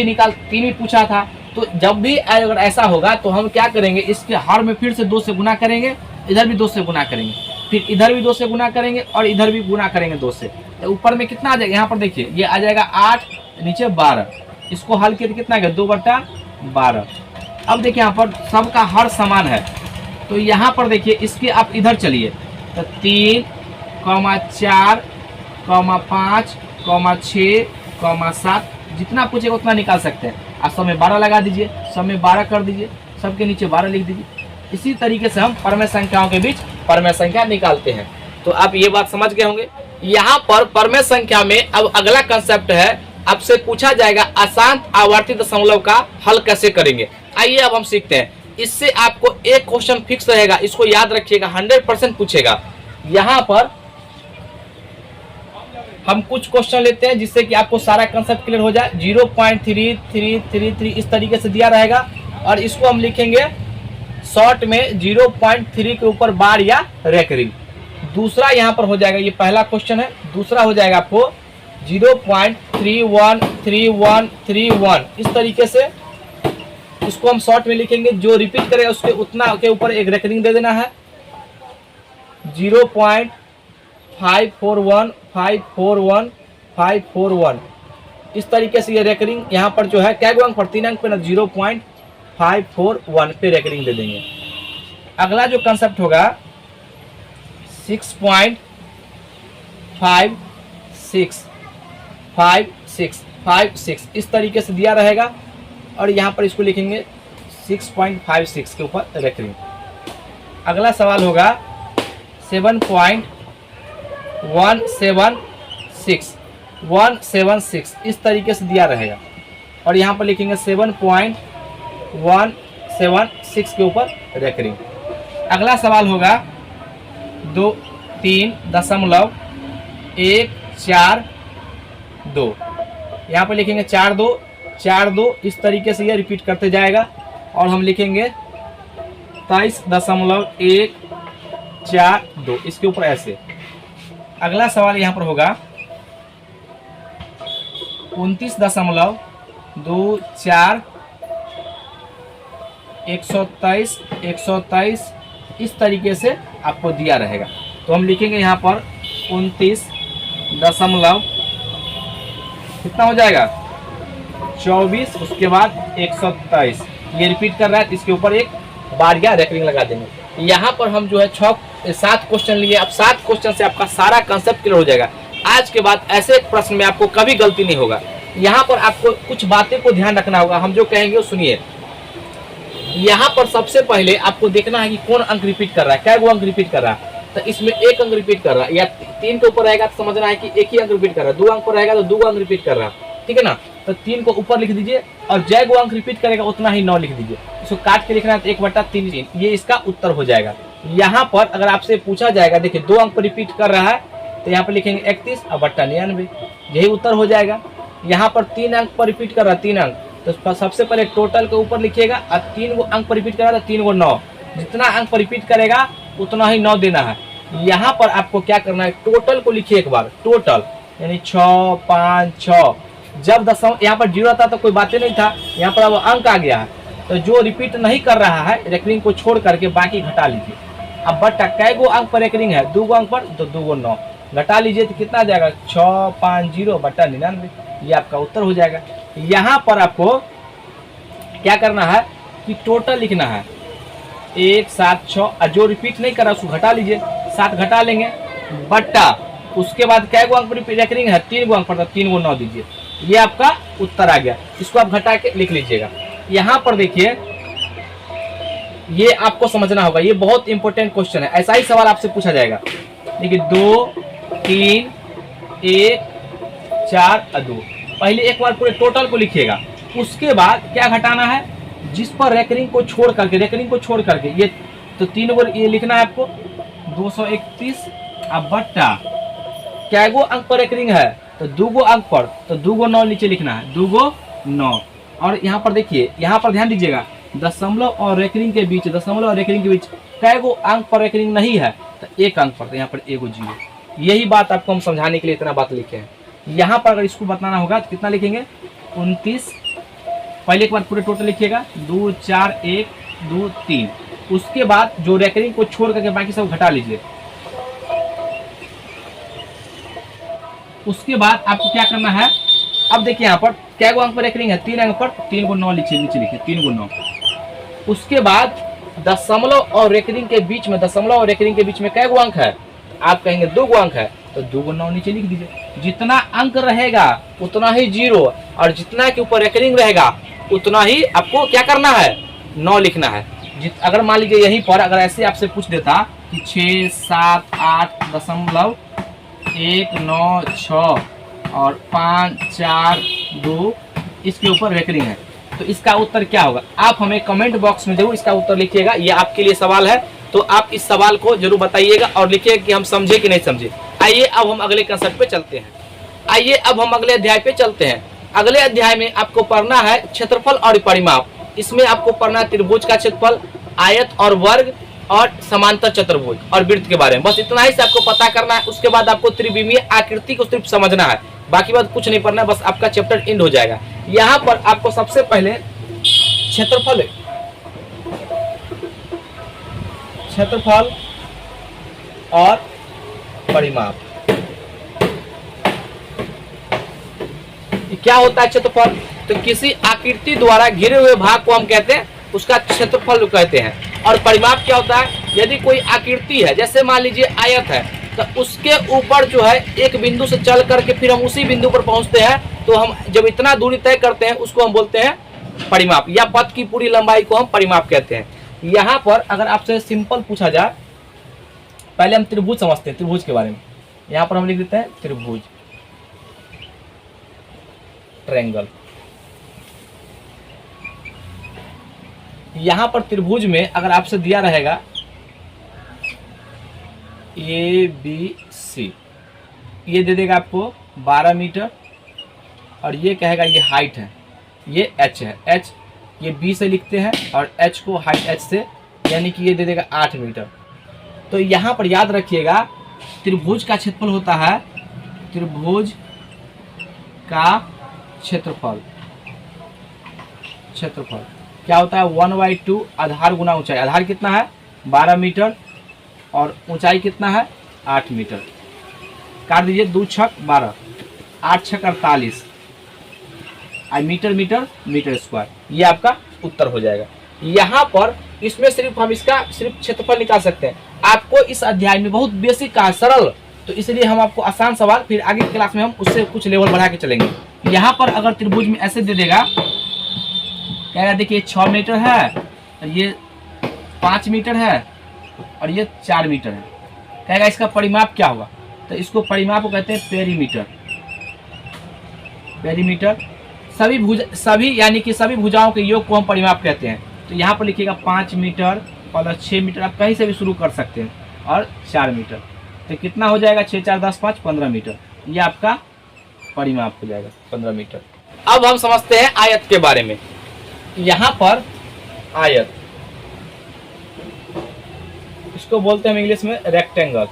भी पूछा था। तो जब भी अगर ऐसा होगा तो हम क्या करेंगे, इसके हर में फिर से 2 से गुना करेंगे, इधर भी 2 से गुना करेंगे, फिर इधर भी 2 से गुना करेंगे और इधर भी गुना करेंगे 2 से। तो ऊपर में कितना आ जाएगा, यहाँ पर देखिए ये आ जाएगा 8, नीचे 12। इसको हल किया तो कितना आ गया 2/12। अब देखिए यहाँ पर सबका हर समान है, तो यहाँ पर देखिए इसके आप इधर चलिए, तो 3, 4, 5, 6, 7 जितना पूछेगा उतना निकाल सकते हैं। आप सब में 12 लगा दीजिए, सब में 12 कर दीजिए, सबके नीचे 12 लिख दीजिए। इसी तरीके से हम परमेय संख्याओं के बीच परमेय संख्या निकालते हैं। तो आप ये बात समझ गए होंगे। यहाँ पर परमेय संख्या में अब अगला कंसेप्ट है आपसे पूछा जाएगा अशांत आवर्ती दशमलव का हल कैसे करेंगे। आइए अब हम सीखते हैं। इससे आपको एक क्वेश्चन फिक्स रहेगा, इसको याद रखिएगा, 100% पूछेगा। यहाँ पर हम कुछ क्वेश्चन लेते हैं जिससे कि आपको सारा कंसेप्ट क्लियर हो जाए। 0.3333 इस तरीके से दिया रहेगा और इसको हम लिखेंगे शॉर्ट में 0.3 के ऊपर बार या रेकरिंग। दूसरा यहाँ पर हो जाएगा, ये पहला क्वेश्चन है। दूसरा हो जाएगा आपको 0.313131 इस तरीके से, इसको हम शॉर्ट में लिखेंगे। जो रिपीट करेगा उसके उतना के ऊपर एक रेकरिंग दे देना है। 0.541541 इस तरीके से ये रेकरिंग यहाँ पर जो है क्या अंक पर 3 अंक पे ना 0.541 पे रेकरिंग दे देंगे। अगला जो कंसेप्ट होगा 6.5656 इस तरीके से दिया रहेगा और यहाँ पर इसको लिखेंगे 6.56 के ऊपर रेकरिंग। अगला सवाल होगा 7.176 इस तरीके से दिया रहेगा और यहाँ पर लिखेंगे 7.176 के ऊपर रेकरिंग। अगला सवाल होगा 3.142 यहाँ पर लिखेंगे 42 इस तरीके से यह रिपीट करते जाएगा और हम लिखेंगे 23.142 इसके ऊपर ऐसे। अगला सवाल यहाँ पर होगा 29.24 123 इस तरीके से आपको दिया रहेगा। तो हम लिखेंगे यहाँ पर 29 दशमलव कितना हो जाएगा 24 उसके बाद 123 ये रिपीट कर रहा है, इसके ऊपर एक बार या रेकरिंग लगा देंगे। यहाँ पर हम जो है 7 क्वेश्चन लिए। अब 7 क्वेश्चन से आपका सारा कंसेप्ट क्लियर हो जाएगा। आज के बाद ऐसे प्रश्न में आपको कभी गलती नहीं होगा। यहाँ पर आपको कुछ बातें को ध्यान रखना होगा, हम जो कहेंगे वो सुनिए। यहाँ पर सबसे पहले आपको देखना है कि कौन अंक रिपीट कर रहा है, क्या वो अंक रिपीट कर रहा है। तो इसमें एक अंक रिपीट कर रहा है या 3 के ऊपर रहेगा तो समझना है कि एक ही अंक रिपीट कर रहा है। 2 अंक पर रहेगा तो 2 अंक रिपीट कर रहा है, ठीक है ना। तो 3 को ऊपर लिख दीजिए और जय गो अंक रिपीट करेगा उतना ही 9 लिख दीजिए। इसको काट के लिखना है तो 1/3 ये इसका उत्तर हो जाएगा। यहाँ पर अगर आपसे पूछा जाएगा, देखिए 2 अंक पर रिपीट कर रहा है तो यहाँ पर लिखेंगे 31 और बट्टा 99, यही उत्तर हो जाएगा। यहाँ पर 3 अंक पर रिपीट कर रहा है 3 अंक, तो सबसे पहले टोटल के ऊपर लिखिएगा और 3 गो अंक पर रिपीट कर रहा है 3 गो 9, जितना अंक पर रिपीट करेगा उतना ही 9 देना है। यहाँ पर आपको क्या करना है, टोटल को लिखिए एक बार, टोटल यानी 6 5 6। जब दशमलव यहाँ पर 0 था तो कोई बातें नहीं था, यहाँ पर अब अंक आ गया है तो जो रिपीट नहीं कर रहा है रेकरिंग को छोड़ करके बाकी घटा लीजिए। अब बट्टा कै गो अंक पर रेकरिंग है, 2 गो अंक पर तो 2 गो 9 घटा लीजिए तो कितना आ जाएगा 650 बट्टा 99, ये आपका उत्तर हो जाएगा। यहाँ पर आपको क्या करना है कि टोटल लिखना है 1 7 6 और जो रिपीट नहीं कर रहा उसको घटा लीजिए, 7 घटा लेंगे बट्टा उसके बाद कै गो अंक पर रेकरिंग है 3 गो अंक पर, तो 3 गो 9 दीजिए, ये आपका उत्तर आ गया। इसको आप घटा के लिख लीजिएगा। यहाँ पर देखिए ये आपको समझना होगा, ये बहुत इंपॉर्टेंट क्वेश्चन है, ऐसा ही सवाल आपसे पूछा जाएगा। देखिए 2 3 1 4 और 2, पहले एक बार पूरे टोटल को लिखिएगा, उसके बाद क्या घटाना है जिस पर रेकरिंग को छोड़ करके ये तो 3 गो ये लिखना है आपको 231 अब बट्टा क्या गो अंक पर रेकरिंग है तो 2 गो अंक पर, तो 2 गो 9 नीचे लिखना है 2 गो 9। और यहाँ पर देखिए, यहाँ पर ध्यान दीजिएगा दशमलव और रेकरिंग के बीच कै गो अंक पर रेकरिंग नहीं है तो 1 अंक पर, तो यहाँ पर 1 गो 0। यही बात आपको हम समझाने के लिए इतना बात लिखे हैं। यहाँ पर अगर इसको बताना होगा तो कितना लिखेंगे 29, पहले एक बार पूरे टोटल लिखिएगा 2 4 1 2 3, उसके बाद जो रेकरिंग को छोड़ करके बाकी सब घटा लीजिए। उसके बाद आपको क्या करना है, अब देखिए यहाँ पर क्या गो अंक पर रेकरिंग है 3 अंक पर, 3 गो 9 नीचे लिखिए 3 गो 9। उसके बाद दशमलव और रेकरिंग के बीच में क्या गो अंक है, आप कहेंगे 2 गो अंक है तो 2 गो 9 नीचे लिख दीजिए। जितना अंक रहेगा उतना ही 0 और जितना के ऊपर रेकरिंग रहेगा उतना ही आपको क्या करना है 9 लिखना है। अगर मान लीजिए यहीं पर अगर ऐसे आपसे पूछ देता कि 6 7 8.196 और 5 4 2 इसके ऊपर रेकरिंग है। तो इसका उत्तर क्या होगा? आप हमें कमेंट बॉक्स में जरूर इसका उत्तर लिखिएगा। ये आपके लिए सवाल है, तो आप इस सवाल को जरूर बताइएगा और लिखिएगा कि हम समझे कि नहीं समझे। आइए अब हम अगले कंसेप्ट पे चलते हैं। आइए अब हम अगले अध्याय पे चलते हैं। अगले अध्याय में आपको पढ़ना है क्षेत्रफल और परिमाप। इसमें आपको पढ़ना है त्रिभुज का क्षेत्रफल, आयत और वर्ग और समांतर चतुर्भुज और वृत्त के बारे में। बस इतना ही से आपको पता करना है। उसके बाद आपको त्रिविमीय आकृति को सिर्फ समझना है, बाकी बात कुछ नहीं पढ़ना है, बस आपका चैप्टर एंड हो जाएगा। यहाँ पर आपको सबसे पहले क्षेत्रफल और परिमाप क्या होता है? क्षेत्रफल तो किसी आकृति द्वारा घिरे हुए भाग को हम कहते हैं, उसका क्षेत्रफल कहते हैं। और परिमाप क्या होता है? यदि कोई आकृति है, जैसे मान लीजिए आयत है, तो उसके ऊपर जो है एक बिंदु से चल करके फिर हम उसी बिंदु पर पहुंचते हैं, तो हम जब इतना दूरी तय करते हैं उसको हम बोलते हैं परिमाप, या पथ की पूरी लंबाई को हम परिमाप कहते हैं। यहाँ पर अगर आपसे सिंपल पूछा जाए, पहले हम त्रिभुज समझते हैं, त्रिभुज के बारे में। यहाँ पर हम लिख देते हैं त्रिभुज, ट्रायंगल। यहाँ पर त्रिभुज में अगर आपसे दिया रहेगा ABC, ये दे देगा आपको 12 मीटर, और ये कहेगा ये हाइट है, ये H है, H ये B से लिखते हैं और H को हाइट H से, यानी कि ये दे देगा 8 मीटर। तो यहाँ पर याद रखिएगा त्रिभुज का क्षेत्रफल होता है, त्रिभुज का क्षेत्रफल क्या होता है? 1/2 आधार गुना ऊंचाई। आधार कितना है? 12 मीटर, और ऊंचाई कितना है? 8 मीटर। काट दीजिए, 2 छक 12, 8 छक 48, मीटर स्क्वायर। ये आपका उत्तर हो जाएगा। यहाँ पर इसमें सिर्फ हम इसका क्षेत्रफल निकाल सकते हैं। आपको इस अध्याय में बहुत बेसिक का सरल, तो इसलिए हम आपको आसान सवाल, फिर आगे की क्लास में हम उससे कुछ लेवल बढ़ा के चलेंगे। यहाँ पर अगर त्रिभुज में ऐसे दे देगा, कहेगा देखिए 6 मीटर है, ये 5 मीटर है और ये 4 मीटर है, कहेगा इसका परिमाप क्या होगा? तो इसको परिमाप को कहते हैं पेरीमीटर। सभी यानी कि सभी भुजाओं के योग को हम परिमाप कहते हैं। तो यहाँ पर लिखिएगा 5 मीटर प्लस 6 मीटर, आप कहीं से भी शुरू कर सकते हैं, और 4 मीटर। तो कितना हो जाएगा? 6 4 10 5 15 मीटर। ये आपका परिमाप हो जाएगा, 15 मीटर। अब हम समझते हैं आयत के बारे में। यहाँ पर आयत, इसको बोलते हैं हम इंग्लिश में रेक्टेंगल।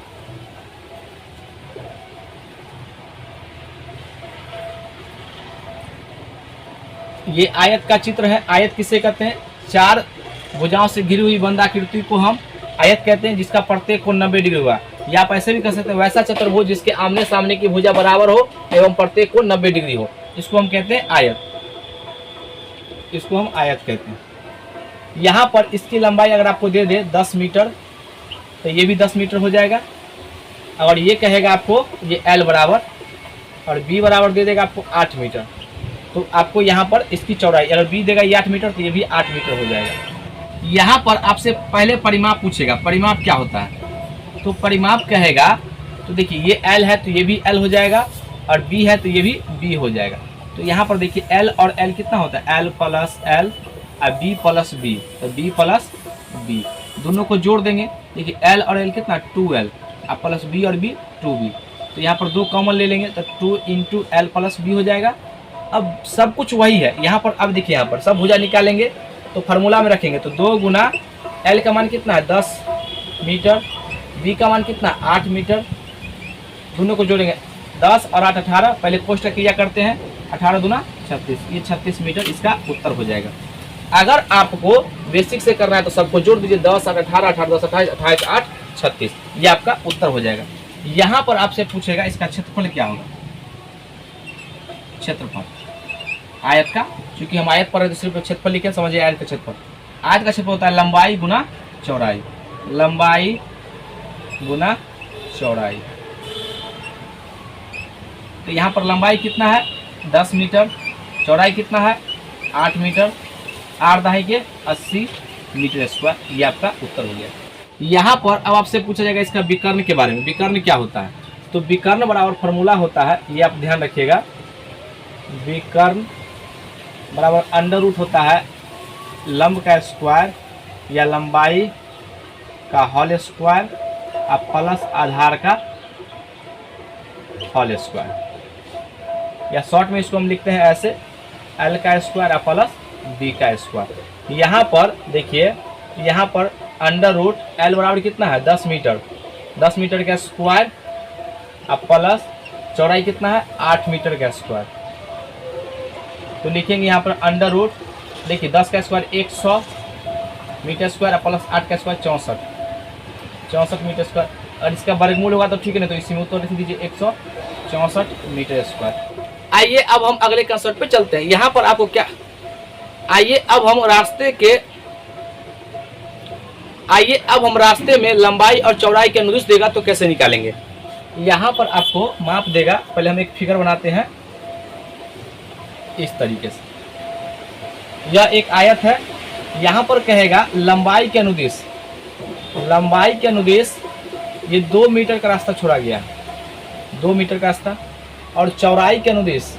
ये आयत का चित्र है। आयत किसे कहते हैं? 4 भुजाओं से घिरी हुई बंद आकृति को हम आयत कहते हैं, जिसका प्रत्येक कोण 90 डिग्री हुआ। या आप ऐसे भी कह सकते हैं वैसा चतुर्भुज जिसके आमने सामने की भुजा बराबर हो एवं प्रत्येक कोण 90 डिग्री हो, इसको हम कहते हैं आयत। इसको हम आयत कहते हैं। यहाँ पर इसकी लंबाई अगर आपको दे दे 10 मीटर, तो ये भी 10 मीटर हो जाएगा। और ये कहेगा आपको ये L बराबर, और B बराबर दे देगा आपको 8 मीटर। तो आपको यहाँ पर इसकी चौड़ाई, अगर B देगा ये 8 मीटर, तो ये भी 8 मीटर हो जाएगा। यहाँ पर आपसे पहले परिमाप पूछेगा, परिमाप क्या होता है? तो परिमाप कहेगा, तो देखिए ये L है तो ये भी L हो जाएगा, और B है तो ये भी B हो जाएगा। तो यहाँ पर देखिए L और L कितना होता है? L प्लस L और B प्लस B, तो B प्लस B दोनों को जोड़ देंगे। देखिए L और L कितना? 2L, अब प्लस B और B 2B। तो यहाँ पर 2 कॉमन ले लेंगे, तो 2 इंटू L प्लस B हो जाएगा। अब सब कुछ वही है। यहाँ पर अब देखिए, यहाँ पर सब भुजा निकालेंगे तो फार्मूला में रखेंगे, तो 2 गुना L का मान कितना है? 10 मीटर, B का मान कितना? 8 मीटर। दोनों को जोड़ेंगे, 10 और 8 18, पहले कोष्टक क्रिया करते हैं, 18 दूना 36, ये 36 मीटर इसका उत्तर हो जाएगा। अगर आपको बेसिक से करना है तो सबको जोड़ दीजिए, 10 8 18, 18 10 28, 28 8 36, ये आपका उत्तर हो जाएगा। यहाँ पर आपसे पूछेगा इसका क्षेत्रफल क्या होगा? क्षेत्रफल आयत का, क्योंकि हम आयत पर सिर्फ क्षेत्रफल लिखे, समझिए आयत का क्षेत्रफल। आयत का क्षेत्रफल होता है लंबाई गुना चौड़ाई, लंबाई गुना चौड़ाई। तो यहाँ पर लंबाई कितना है? 10 मीटर, चौड़ाई कितना है? 8 मीटर, 8 दहाई के 80 मीटर स्क्वायर। ये आपका उत्तर हो गया। यहाँ पर अब आपसे पूछा जाएगा इसका विकर्ण के बारे में। विकर्ण क्या होता है? तो विकर्ण बराबर फॉर्मूला होता है, ये आप ध्यान रखिएगा, विकर्ण बराबर अंडर रूट होता है लंब का स्क्वायर या लंबाई का होल स्क्वायर और प्लस आधार का होल स्क्वायर, या शॉर्ट में इसको हम लिखते हैं ऐसे एल का स्क्वायर और प्लस बी का स्क्वायर। यहाँ पर देखिए, यहाँ पर अंडर रूट एल बराबर कितना है 10 मीटर, 10 मीटर का स्क्वायर और प्लस चौड़ाई कितना है 8 मीटर का स्क्वायर। तो लिखेंगे यहाँ पर अंडर रूट, देखिए 10 का स्क्वायर 100 मीटर स्क्वायर और प्लस 8 का स्क्वायर 64 मीटर स्क्वायर, और इसका वर्गमूल होगा तो ठीक है ना, तो इसी में उत्तर लिख दीजिए 164 मीटर स्क्वायर। आइए अब हम अगले कंसेप्ट पे चलते हैं। यहाँ पर आपको क्या, आइए अब हम रास्ते में लंबाई और चौड़ाई के अनुदिश देगा तो कैसे निकालेंगे। यहाँ पर आपको माप देगा, पहले हम एक फिगर बनाते हैं इस तरीके से। यह एक आयत है, यहाँ पर कहेगा लंबाई के अनुदिश, लंबाई के अनुदिश ये 2 मीटर का रास्ता छोड़ा गया, 2 मीटर का रास्ता, और चौड़ाई के अनुदिश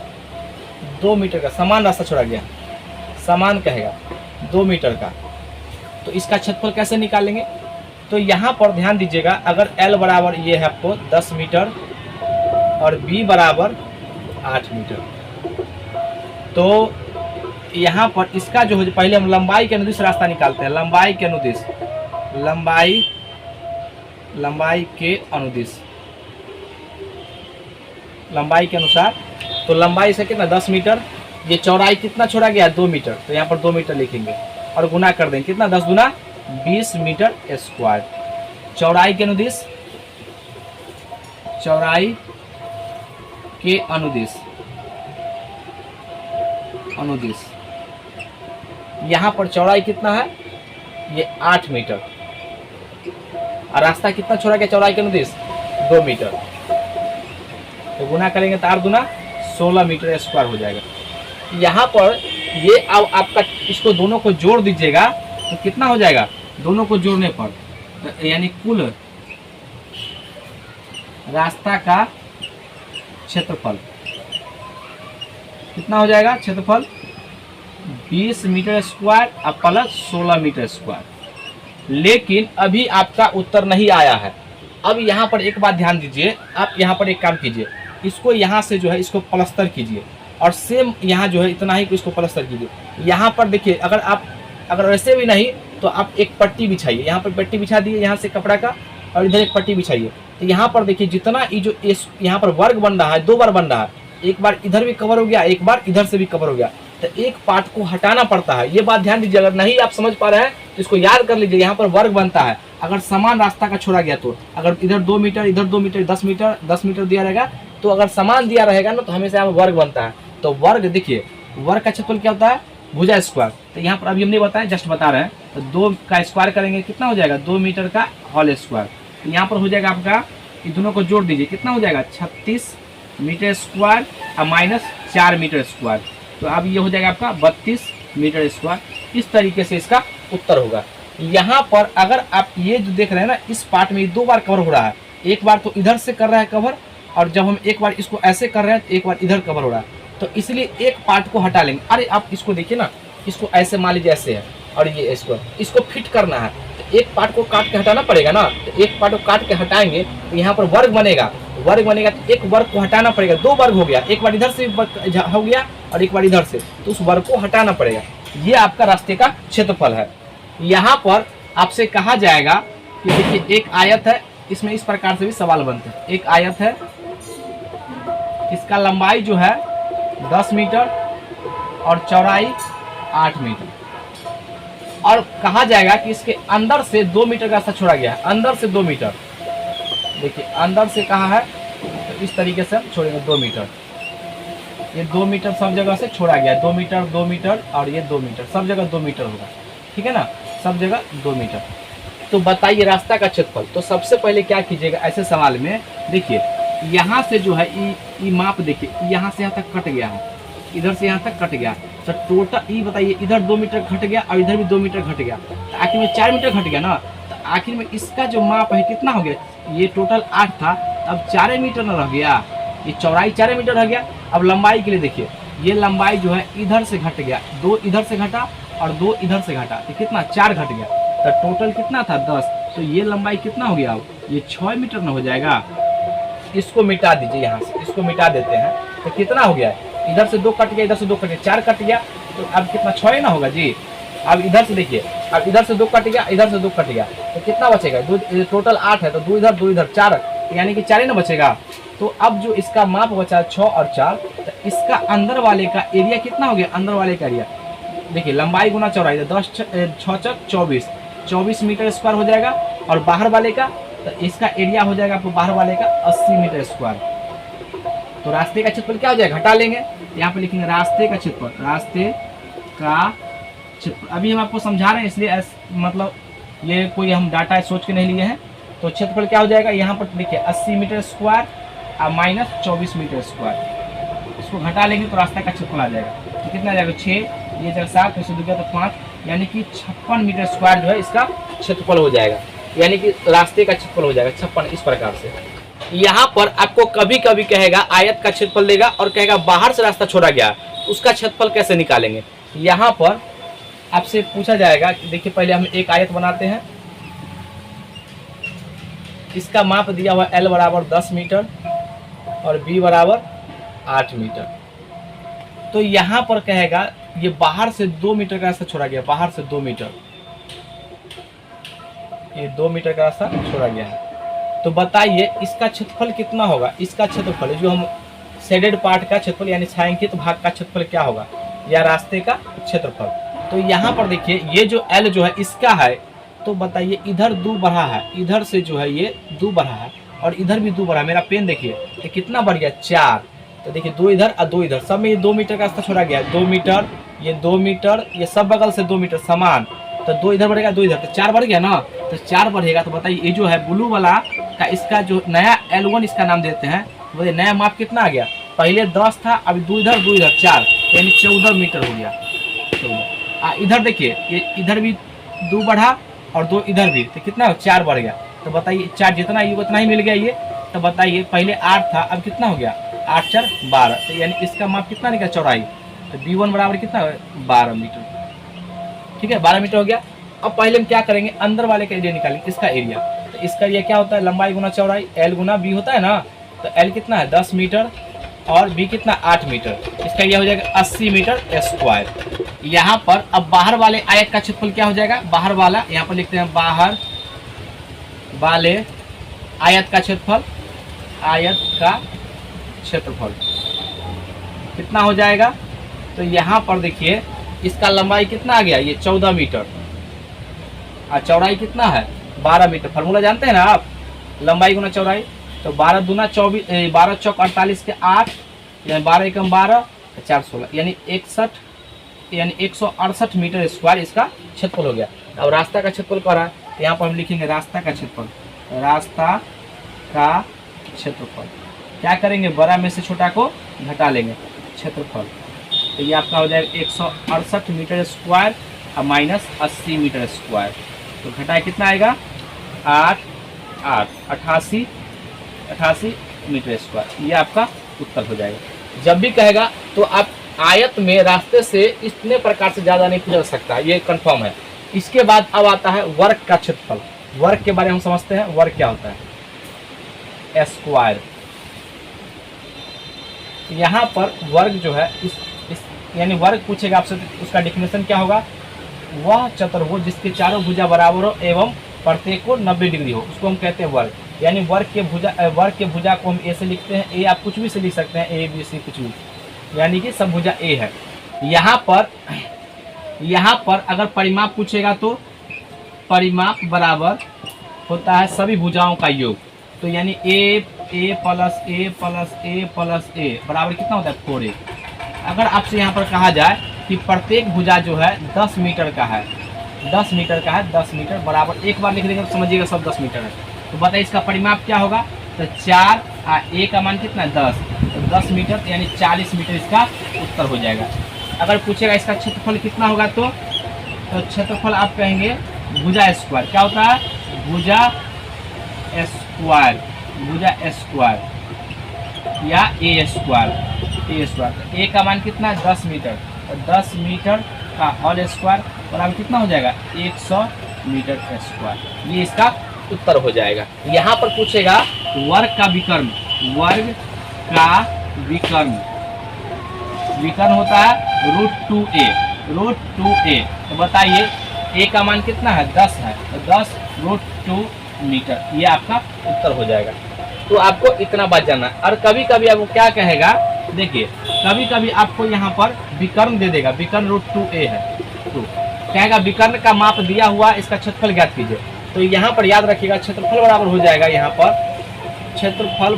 2 मीटर का समान रास्ता छोड़ा गया, समान कहेगा 2 मीटर का। तो इसका क्षेत्रफल कैसे निकालेंगे, तो यहाँ पर ध्यान दीजिएगा, अगर L बराबर ये है आपको 10 मीटर और B बराबर 8 मीटर, तो यहाँ पर इसका जो है, पहले हम लंबाई के अनुदिश रास्ता निकालते हैं। लंबाई के अनुदिश, लंबाई के अनुदिश, लंबाई के अनुसार, तो लंबाई से कितना 10 मीटर, ये चौड़ाई कितना छोड़ा गया 2 मीटर, तो यहाँ पर 2 मीटर लिखेंगे और गुना कर देंगे, कितना 10 गुना 20 मीटर स्क्वायर। चौड़ाई के अनुदिश, चौड़ाई के अनुदिश, अनुदिश यहाँ पर चौड़ाई कितना है, ये 8 मीटर, और रास्ता कितना छोड़ा गया चौड़ाई के अनुदिश 2 मीटर, तो गुना करेंगे तो 8 गुना 16 मीटर स्क्वायर हो जाएगा। यहाँ पर ये अब आपका, इसको दोनों को जोड़ दीजिएगा तो कितना हो जाएगा, दोनों को जोड़ने पर, तो यानी कुल रास्ता का क्षेत्रफल कितना हो जाएगा, क्षेत्रफल 20 मीटर स्क्वायर और प्लस 16 मीटर स्क्वायर। लेकिन अभी आपका उत्तर नहीं आया है। अब यहाँ पर एक बात ध्यान दीजिए, आप यहाँ पर एक काम कीजिए, इसको यहाँ से जो है इसको प्लस्तर कीजिए, और सेम यहाँ जो है इतना ही इसको प्लस्तर कीजिए। यहाँ पर देखिए, अगर वैसे भी नहीं तो आप एक पट्टी बिछाइए, यहाँ पर पट्टी बिछा दिए यहाँ से कपड़ा का, और इधर एक पट्टी बिछाइए। तो यहाँ पर देखिए जितना ये जो यहाँ पर वर्ग बन रहा है, 2 बार बन रहा है, एक बार इधर भी कवर हो गया, एक बार इधर से भी कवर हो गया, तो एक पार्ट को हटाना पड़ता है। ये बात ध्यान दीजिए, अगर नहीं आप समझ पा रहे हैं तो इसको याद कर लीजिए। यहाँ पर वर्ग बनता है, अगर समान रास्ता का छोड़ा गया तो, अगर इधर 2 मीटर इधर 2 मीटर 10 मीटर दिया रहेगा, तो अगर समान दिया रहेगा ना तो हमेशा यहाँ वर्ग बनता है। तो वर्ग देखिए, वर्ग का क्षेत्रफल क्या होता है, भुजा स्क्वायर। तो यहाँ पर अभी हमने बताया, जस्ट बता रहे हैं, तो 2 का स्क्वायर करेंगे कितना हो जाएगा, 2 मीटर का होल स्क्वायर। तो यहाँ पर हो जाएगा आपका, ये दोनों को जोड़ दीजिए, कितना हो जाएगा 36 मीटर स्क्वायर और माइनस 4 मीटर स्क्वायर, तो अब ये हो जाएगा आपका 32 मीटर स्क्वायर। इस तरीके से इसका उत्तर होगा। यहाँ पर अगर आप ये जो देख रहे हैं ना, इस पार्ट में 2 बार कवर हो रहा है, एक बार तो इधर से कर रहा है कवर, और जब हम एक बार इसको ऐसे कर रहे हैं तो एक बार इधर कवर हो रहा है, तो इसलिए एक पार्ट को हटा लेंगे। अरे आप इसको देखिए ना, इसको ऐसे मान लीजिए ऐसे है, और ये इसको फिट करना है, तो एक पार्ट को काट के हटाना पड़ेगा ना, तो एक पार्ट को काट के हटाएंगे तो यहाँ पर वर्ग बनेगा, तो एक वर्ग को हटाना पड़ेगा। 2 वर्ग हो गया, एक बार इधर से हो गया और एक बार इधर से, तो उस वर्ग को हटाना पड़ेगा। ये आपका रास्ते का क्षेत्रफल है। यहाँ पर आपसे कहा जाएगा कि देखिए एक आयत है, इसमें इस प्रकार से भी सवाल बनते हैं। एक आयत है, इसका लंबाई जो है 10 मीटर और चौड़ाई 8 मीटर, और कहा जाएगा कि इसके अंदर से 2 मीटर का रास्ता छोड़ा गया है, अंदर से 2 मीटर। देखिए अंदर से कहा है, तो इस तरीके से हम छोड़ेंगे 2 मीटर, ये 2 मीटर सब जगह से छोड़ा गया है, 2 मीटर 2 मीटर और ये 2 मीटर, सब जगह 2 मीटर होगा, ठीक है ना, सब जगह 2 मीटर। तो बताइए रास्ता का क्षेत्रफल। तो सबसे पहले क्या कीजिएगा, ऐसे सवाल में देखिए यहाँ से जो है ई माप देखिए, यहाँ से यहाँ तक कट गया है, इधर से यहाँ तक कट गया, तो टोटल ई बताइए, इधर 2 मीटर घट गया और इधर भी 2 मीटर घट गया, तो आखिर में 4 मीटर घट गया ना। तो आखिर में इसका जो माप है कितना हो गया, ये टोटल 8 था, अब 4 मीटर न रह गया, ये चौड़ाई 4 मीटर रह गया। अब लंबाई के लिए देखिए, ये लंबाई जो है इधर से घट गया, 2 इधर से घटा और 2 इधर से घटा, तो कितना 4 घट गया, तो टोटल कितना था 10। तो ये लंबाई कितना हो गया, ये 6 मीटर ना हो जाएगा। इसको मिटा दीजिए, यहाँ से इसको मिटा देते हैं, तो कितना हो गया, इधर से 2 कट गया, इधर से 2 कट गया, 4 कट गया, तो अब कितना 6 ना होगा जी। अब इधर से देखिए, अब इधर से 2 कट गया, इधर से 2 कट गया, तो कितना बचेगा, 2 टोटल 8 है, तो 2 इधर 2 इधर 4, यानी कि 4 ही ना बचेगा। तो अब जो इसका माप बचा 6 और 4, तो इसका अंदर वाले का एरिया कितना हो गया, अंदर वाले का एरिया देखिए, लंबाई गुना चौड़ाई, 10 6 24 मीटर स्क्वायर हो जाएगा। और बाहर वाले का, तो इसका एरिया हो जाएगा आपको बाहर वाले का 80 मीटर स्क्वायर। तो रास्ते का क्षेत्रफल क्या हो जाएगा, घटा लेंगे, यहाँ पे लिखेंगे रास्ते का क्षेत्रफल, रास्ते का क्षेत्रफल। अभी हम आपको समझा रहे हैं, इसलिए मतलब ये कोई हम डाटा सोच के नहीं लिए हैं। तो क्षेत्रफल क्या हो जाएगा, यहाँ पर देखिए 80 मीटर स्क्वायर और माइनस 24 मीटर स्क्वायर, इसको घटा लेंगे तो रास्ता का क्षेत्रफल आ जाएगा। तो कितना आ जाएगा, 6, ये जगह 7, इससे 2 गया तो 5, यानी कि 56 मीटर स्क्वायर जो है इसका क्षेत्रफल हो जाएगा, यानी कि रास्ते का क्षेत्रफल हो जाएगा 56। इस प्रकार से यहाँ पर आपको कभी कभी कहेगा आयत का क्षेत्रफल देगा और कहेगा बाहर से रास्ता छोड़ा गया, उसका क्षेत्रफल कैसे निकालेंगे। यहाँ पर आपसे पूछा जाएगा कि देखिए, पहले हम एक आयत बनाते हैं, इसका माप दिया हुआ L बराबर 10 मीटर और B बराबर 8 मीटर। तो यहाँ पर कहेगा ये बाहर से 2 मीटर का रास्ता छोड़ा गया, बाहर से 2 मीटर, ये 2 मीटर का रास्ता छोड़ा गया है। तो बताइए इसका क्षेत्रफल कितना होगा, इसका क्षेत्रफल जो हम शेडेड पार्ट का क्षेत्रफल यानी छायांकित भाग का क्षेत्रफल क्या होगा, या रास्ते का क्षेत्रफल। तो यहाँ पर देखिए ये जो L जो है इसका है, तो बताइए इधर 2 बढ़ा है, इधर से जो है ये 2 बढ़ा है और इधर भी 2 बढ़ा है। मेरा पेन देखिए, तो कितना बढ़ गया 4। तो देखिए 2 इधर और 2 इधर, सब में ये 2 मीटर का रास्ता छोड़ा गया, 2 मीटर, ये 2 मीटर, ये सब बगल से 2 मीटर समान, तो 2 इधर बढ़ेगा 2 इधर, तो 4 बढ़ गया ना। तो 4 बढ़ेगा, तो बताइए ये जो है ब्लू वाला का इसका जो नया L1 इसका नाम देते हैं, वो नया माप कितना आ गया, पहले 10 था, अभी 2 इधर 2 इधर 4, यानी 14 मीटर हो गया। तो इधर देखिए ये इधर भी 2 बढ़ा और 2 इधर भी, तो कितना 4 बढ़ गया। तो बताइए 4 जितना ये उतना ही मिल गया ये। तो बताइए पहले 8 था, अब कितना हो गया, 8 4 12, तो यानी इसका माप कितना निकला चौड़ाई, तो B1 बराबर कितना 12 मीटर। ठीक है, 12 मीटर हो गया। अब पहले हम क्या करेंगे, अंदर वाले का एरिया निकालेंगे, इसका एरिया। तो इसका एरिया क्या होता है, लंबाई गुना चौड़ाई, L गुना B होता है ना। तो L कितना है 10 मीटर और B कितना 8 मीटर, इसका एरिया हो जाएगा 80 मीटर स्क्वायर। यहाँ पर अब बाहर वाले आयत का क्षेत्रफल क्या हो जाएगा, बाहर वाला, यहाँ पर लिखते हैं बाहर वाले आयत का क्षेत्रफल, आयत का क्षेत्रफल कितना हो जाएगा। तो यहाँ पर देखिए इसका लंबाई कितना आ गया, ये 14 मीटर और चौड़ाई कितना है 12 मीटर। फार्मूला जानते हैं ना आप, लंबाई गुना चौड़ाई, तो 12 दूना 24, 12 चौक 48 के 8, यानी 12 एकम 12, 4 16, यानी 61, यानी 168 मीटर स्क्वायर इसका क्षेत्रफल हो गया। अब रास्ता का क्षेत्रफल क्या रहा, तो यहाँ पर हम लिखेंगे रास्ता का क्षेत्रफल, रास्ता का क्षेत्रफल। क्या करेंगे, बड़ा में से छोटा को घटा लेंगे, क्षेत्रफल। तो ये आपका हो जाएगा 168 मीटर स्क्वायर और माइनस 80 मीटर स्क्वायर। तो घटाए कितना आएगा 8 8 88 मीटर स्क्वायर। ये आपका उत्तर हो जाएगा। जब भी कहेगा तो आप आयत में रास्ते से इतने प्रकार से ज़्यादा नहीं पूछा जा सकता, ये कंफर्म है। इसके बाद अब आता है वर्ग का क्षेत्रफल। वर्ग के बारे में हम समझते हैं, वर्ग क्या होता है, स्क्वायर। यहाँ पर वर्ग जो है इस यानी वर्ग पूछेगा आपसे, तो उसका डेफिनेशन क्या होगा, वह चतुर्भुज जिसके चारों भुजा बराबर हो एवं प्रत्येक को 90 डिग्री हो, उसको हम कहते हैं वर्ग। यानी वर्ग के भुजा को हम ए से लिखते हैं, ए आप कुछ भी से लिख सकते हैं, ए बी सी कुछ भी, यानी कि सब भुजा ए है। यहाँ पर अगर परिमाप पूछेगा तो परिमाप बराबर होता है सभी भुजाओं का योग। तो यानी ए प्लस ए प्लस ए प्लस ए बराबर कितना होता है 4a। अगर आपसे यहाँ पर कहा जाए कि प्रत्येक भुजा जो है 10 मीटर का है, 10 मीटर का है, 10 मीटर बराबर, एक बार लिख देंगे तो समझिएगा सब 10 मीटर है। तो बताइए इसका परिमाप क्या होगा, तो 4 और a का मान कितना है 10, तो 10 मीटर यानी 40 मीटर इसका उत्तर हो जाएगा। अगर पूछेगा इसका क्षेत्रफल कितना होगा तो क्षेत्रफल आप कहेंगे भुजा स्क्वायर। क्या होता है, भुजा स्क्वायर, भुजा स्क्वायर या ए स्क्वायर। ए स्क्वायर। ए का मान कितना है 10 मीटर, और 10 मीटर का होल स्क्वायर बराबर कितना हो जाएगा 100 मीटर स्क्वायर। ये इसका उत्तर हो जाएगा। यहाँ पर पूछेगा वर्ग का विकर्ण, वर्ग का विकर्ण, विकर्ण होता है √2a, √2a। तो बताइए ए का मान कितना है 10 है, तो 10 √2 मीटर, ये आपका उत्तर हो जाएगा। तो आपको इतना बात जानना है। और कभी कभी आपको क्या कहेगा, देखिए कभी कभी आपको यहाँ पर विकर्ण दे देगा, विकर्ण √2a है, तो कहेगा विकर्ण का माप दिया हुआ, इसका क्षेत्रफल ज्ञात कीजिए। तो यहाँ पर याद रखिएगा क्षेत्रफल बराबर हो जाएगा, यहाँ पर क्षेत्रफल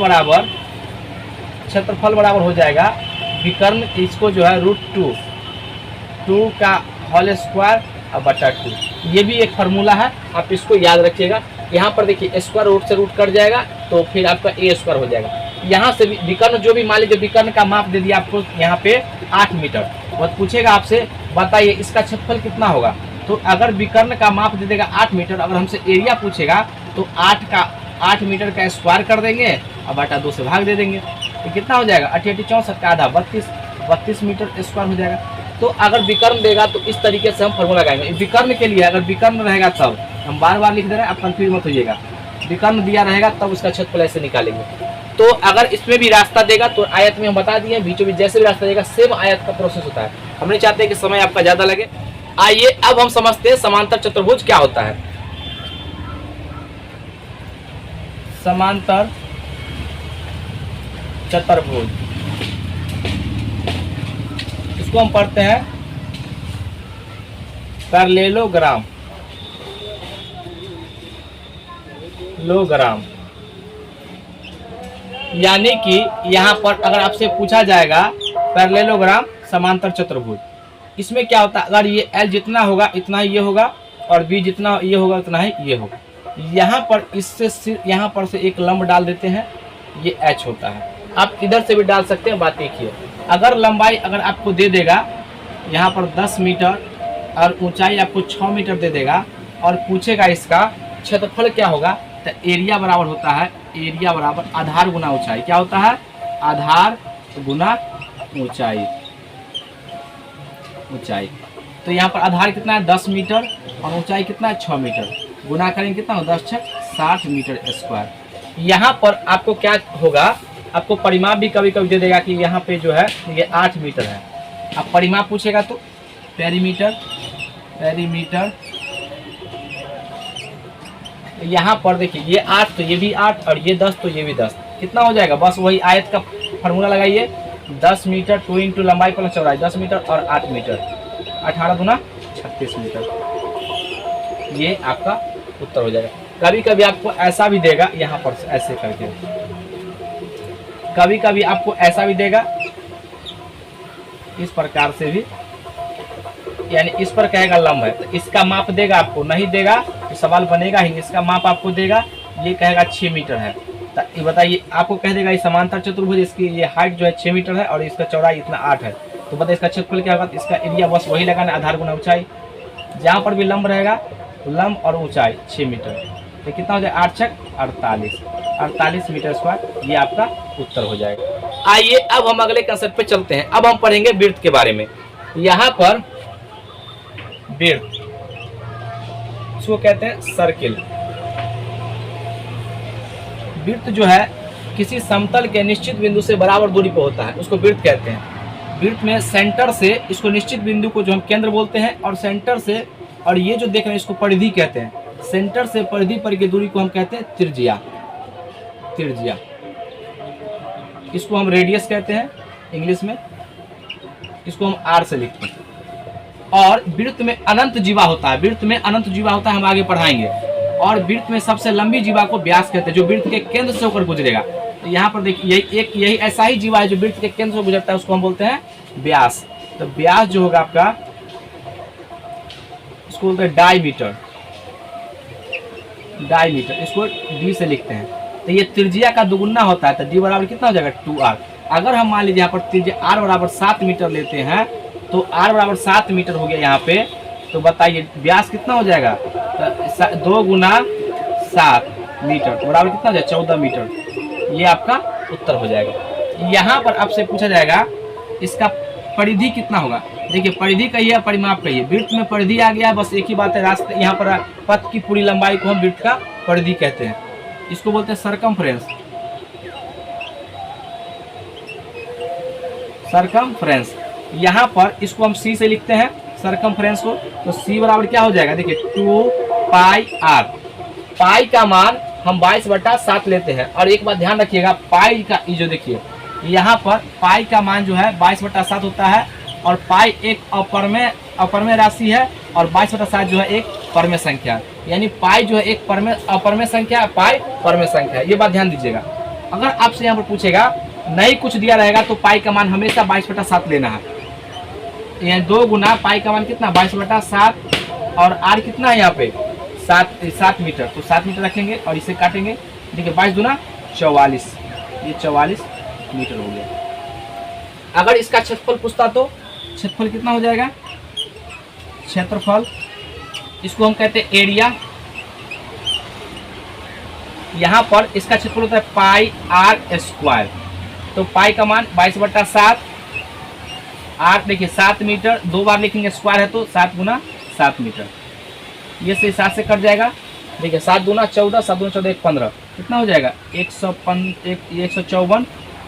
बराबर हो जाएगा विकर्ण, इसको जो है √2 का होल स्क्वायर और बटा 2। ये भी एक फार्मूला है, आप इसको याद रखिएगा। यहाँ पर देखिए स्क्वायर रूट से रूट कट जाएगा, तो फिर आपका ए स्क्वायर हो जाएगा। यहाँ से विकर्ण जो भी मान लीजिए विकर्ण का माप दे दिया आपको यहाँ पे 8 मीटर, वो पूछेगा आपसे बताइए इसका क्षेत्रफल कितना होगा। तो अगर विकर्ण का माप दे देगा 8 मीटर, अगर हमसे एरिया पूछेगा तो 8 मीटर का स्क्वायर कर देंगे और बटा 2 से भाग दे देंगे, तो कितना हो जाएगा 8 64 का आधा 32 मीटर स्क्वायर हो जाएगा। तो अगर विकर्ण देगा तो इस तरीके से हम फॉर्मूला लगाएंगे। विकर्ण के लिए अगर विकर्ण रहेगा तब हम बार बार लिख दे रहे हैं, आप कंफ्यूज मत होइएगा। विकर्ण दिया रहेगा तब उसका क्षेत्रफल ऐसे निकालेंगे। तो अगर इसमें भी रास्ता देगा तो आयत में हम बता दिए, बीचों बीच जैसे भी रास्ता देगा सेम आयत का प्रोसेस होता है। हम नहीं चाहते कि समय आपका ज्यादा लगे। आइए अब हम समझते हैं समांतर चतुर्भुज क्या होता है। समांतर चतुर्भुज इसको हम पढ़ते हैं पैरेललोग्राम, यानी कि यहाँ पर अगर आपसे पूछा जाएगा पैरेललोग्राम समांतर चतुर्भुज, इसमें क्या होता है, अगर ये L जितना होगा इतना ही ये होगा, और B जितना ये होगा उतना ही ये होगा। यहाँ पर इससे यहाँ पर से एक लंब डाल देते हैं, ये H होता है। आप इधर से भी डाल सकते हैं, बात एक ही है। अगर लंबाई अगर आपको दे देगा यहाँ पर 10 मीटर और ऊंचाई आपको 6 मीटर दे देगा, और पूछेगा इसका क्षेत्रफल क्या होगा, तो एरिया बराबर होता है, एरिया बराबर आधार गुना ऊंचाई। क्या होता है, आधार गुना ऊंचाई। तो यहाँ पर आधार कितना है 10 मीटर और ऊंचाई कितना है 6 मीटर, गुना करेंगे कितना हो 10 × 60 मीटर स्क्वायर। यहाँ पर आपको क्या होगा, आपको परिमाप भी कभी कभी दे देगा कि यहाँ पे जो है ये 8 मीटर है। अब परिमाप पूछेगा तो पेरीमीटर, यहाँ पर देखिए ये 8 तो ये भी 8 और ये 10 तो ये भी 10, कितना हो जाएगा, बस वही आयत का फार्मूला लगाइए। 10 मीटर 2 × लंबाई + चौड़ाई 10 मीटर और 8 मीटर, 18 गुना 36 मीटर, ये आपका उत्तर हो जाएगा। कभी कभी आपको ऐसा भी देगा, यहाँ पर ऐसे करके, कभी कभी आपको ऐसा भी देगा इस प्रकार से भी, यानी इस पर कहेगा लंब है तो इसका माप देगा, आपको नहीं देगा तो सवाल बनेगा ही। इसका माप आपको देगा, ये कहेगा 6 मीटर है, तो ये बताइए आपको कह देगा ये समांतर चतुर्भुज, इसकी ये हाइट जो है 6 मीटर है और इसका चौड़ाई इतना 8 है, तो बताइए इसका क्षेत्रफल क्या होगा। तो इसका एरिया बस वही लगाना, आधार गुना ऊंचाई। जहाँ पर भी लंब रहेगा तो लंब और ऊंचाई 6 मीटर, तो कितना हो जाए 8 × 6 48 मीटर स्क्वायर, ये आपका उत्तर हो जाएगा। आइए अब हम अगले कंसेप्ट पे चलते हैं। अब हम पढ़ेंगे वृत्त के बारे में। यहाँ पर वृत्त इसको कहते हैं सर्किल। वृत्त जो है किसी समतल के निश्चित बिंदु से बराबर दूरी पर होता है, उसको वृत्त कहते हैं। वृत्त में सेंटर से, इसको निश्चित बिंदु को जो हम केंद्र बोलते हैं, और सेंटर से, और ये जो देख रहे हैं इसको परिधि कहते हैं। सेंटर से परिधि पर की दूरी को हम कहते हैं त्रिज्या। इसको हम रेडियस कहते हैं इंग्लिश में, इसको हम R से लिखते हैं। और वृत्त में अनंत जीवा होता है, हम आगे पढ़ाएंगे। और वृत्त में सबसे लंबी जीवा को व्यास कहते हैं, जो वृत्त के केंद्र से होकर गुजरेगा। तो यहाँ पर देखिए यही ऐसा ही जीवा है जो वृत्त के केंद्र से गुजरता है, उसको हम बोलते हैं व्यास। तो व्यास जो होगा आपका, इसको बोलते हैं डायमीटर, इसको D से लिखते हैं। तो ये त्रिज्या का दुगुना होता है, तो D बराबर कितना हो जाएगा 2R। अगर हम मान लीजिए यहाँ पर त्रिज्या R बराबर 7 मीटर लेते हैं, तो R बराबर 7 मीटर हो गया यहाँ पे, तो बताइए व्यास कितना हो जाएगा, तो 2 × 7 मीटर बराबर कितना हो जाएगा 14 मीटर, ये आपका उत्तर हो जाएगा। यहाँ पर आपसे पूछा जाएगा इसका परिधि कितना होगा। देखिए परिधि कहिए या परिमाप कहिए, वृत्त में परिधि आ गया, बस एक ही बात है, रास्ते यहाँ पर पथ की पूरी लंबाई को हम वृत्त का परिधि कहते हैं। इसको बोलते हैं सरकमफ्रेंस। सरकमफ्रेंस यहाँ पर इसको हम सी से लिखते हैं सरकमफ्रेंस को, तो सी बराबर क्या हो जाएगा, देखिए 2 पाई आर। पाई का मान हम 22/7 लेते हैं, और एक बात ध्यान रखिएगा, पाई का ये जो देखिए यहाँ पर पाई का मान जो है 22/7 होता है, और पाई एक अपरमेय राशि है, और 22/7 जो है एक परमेय संख्या है, यानी पाई जो है एक अपरमेय संख्या है, पाई परमेय संख्या है। ये बात ध्यान दीजिएगा। अगर आपसे यहाँ पर पूछेगा नहीं कुछ दिया रहेगा तो पाई का मान हमेशा 22/7 लेना है। यहाँ 2 गुना पाई का मान कितना 22/7, और आर कितना है यहाँ पे 7 मीटर, तो 7 मीटर रखेंगे और इसे काटेंगे। देखिए 22 दूना 44, ये 44 मीटर हो गया। अगर इसका क्षेत्रफल पूछता तो क्षेत्रफल कितना हो जाएगा, क्षेत्रफल इसको हम कहते हैं एरिया। यहाँ पर इसका क्षेत्रफल होता है पाई आर स्क्वायर, तो पाई का मान 22/7, आर देखिए 7 मीटर, 2 बार लिखेंगे स्क्वायर है तो 7 गुना 7 मीटर, ये से 7 से कट जाएगा। देखिए 7 दूना 14, 7 दूना 14, 15, कितना हो जाएगा 154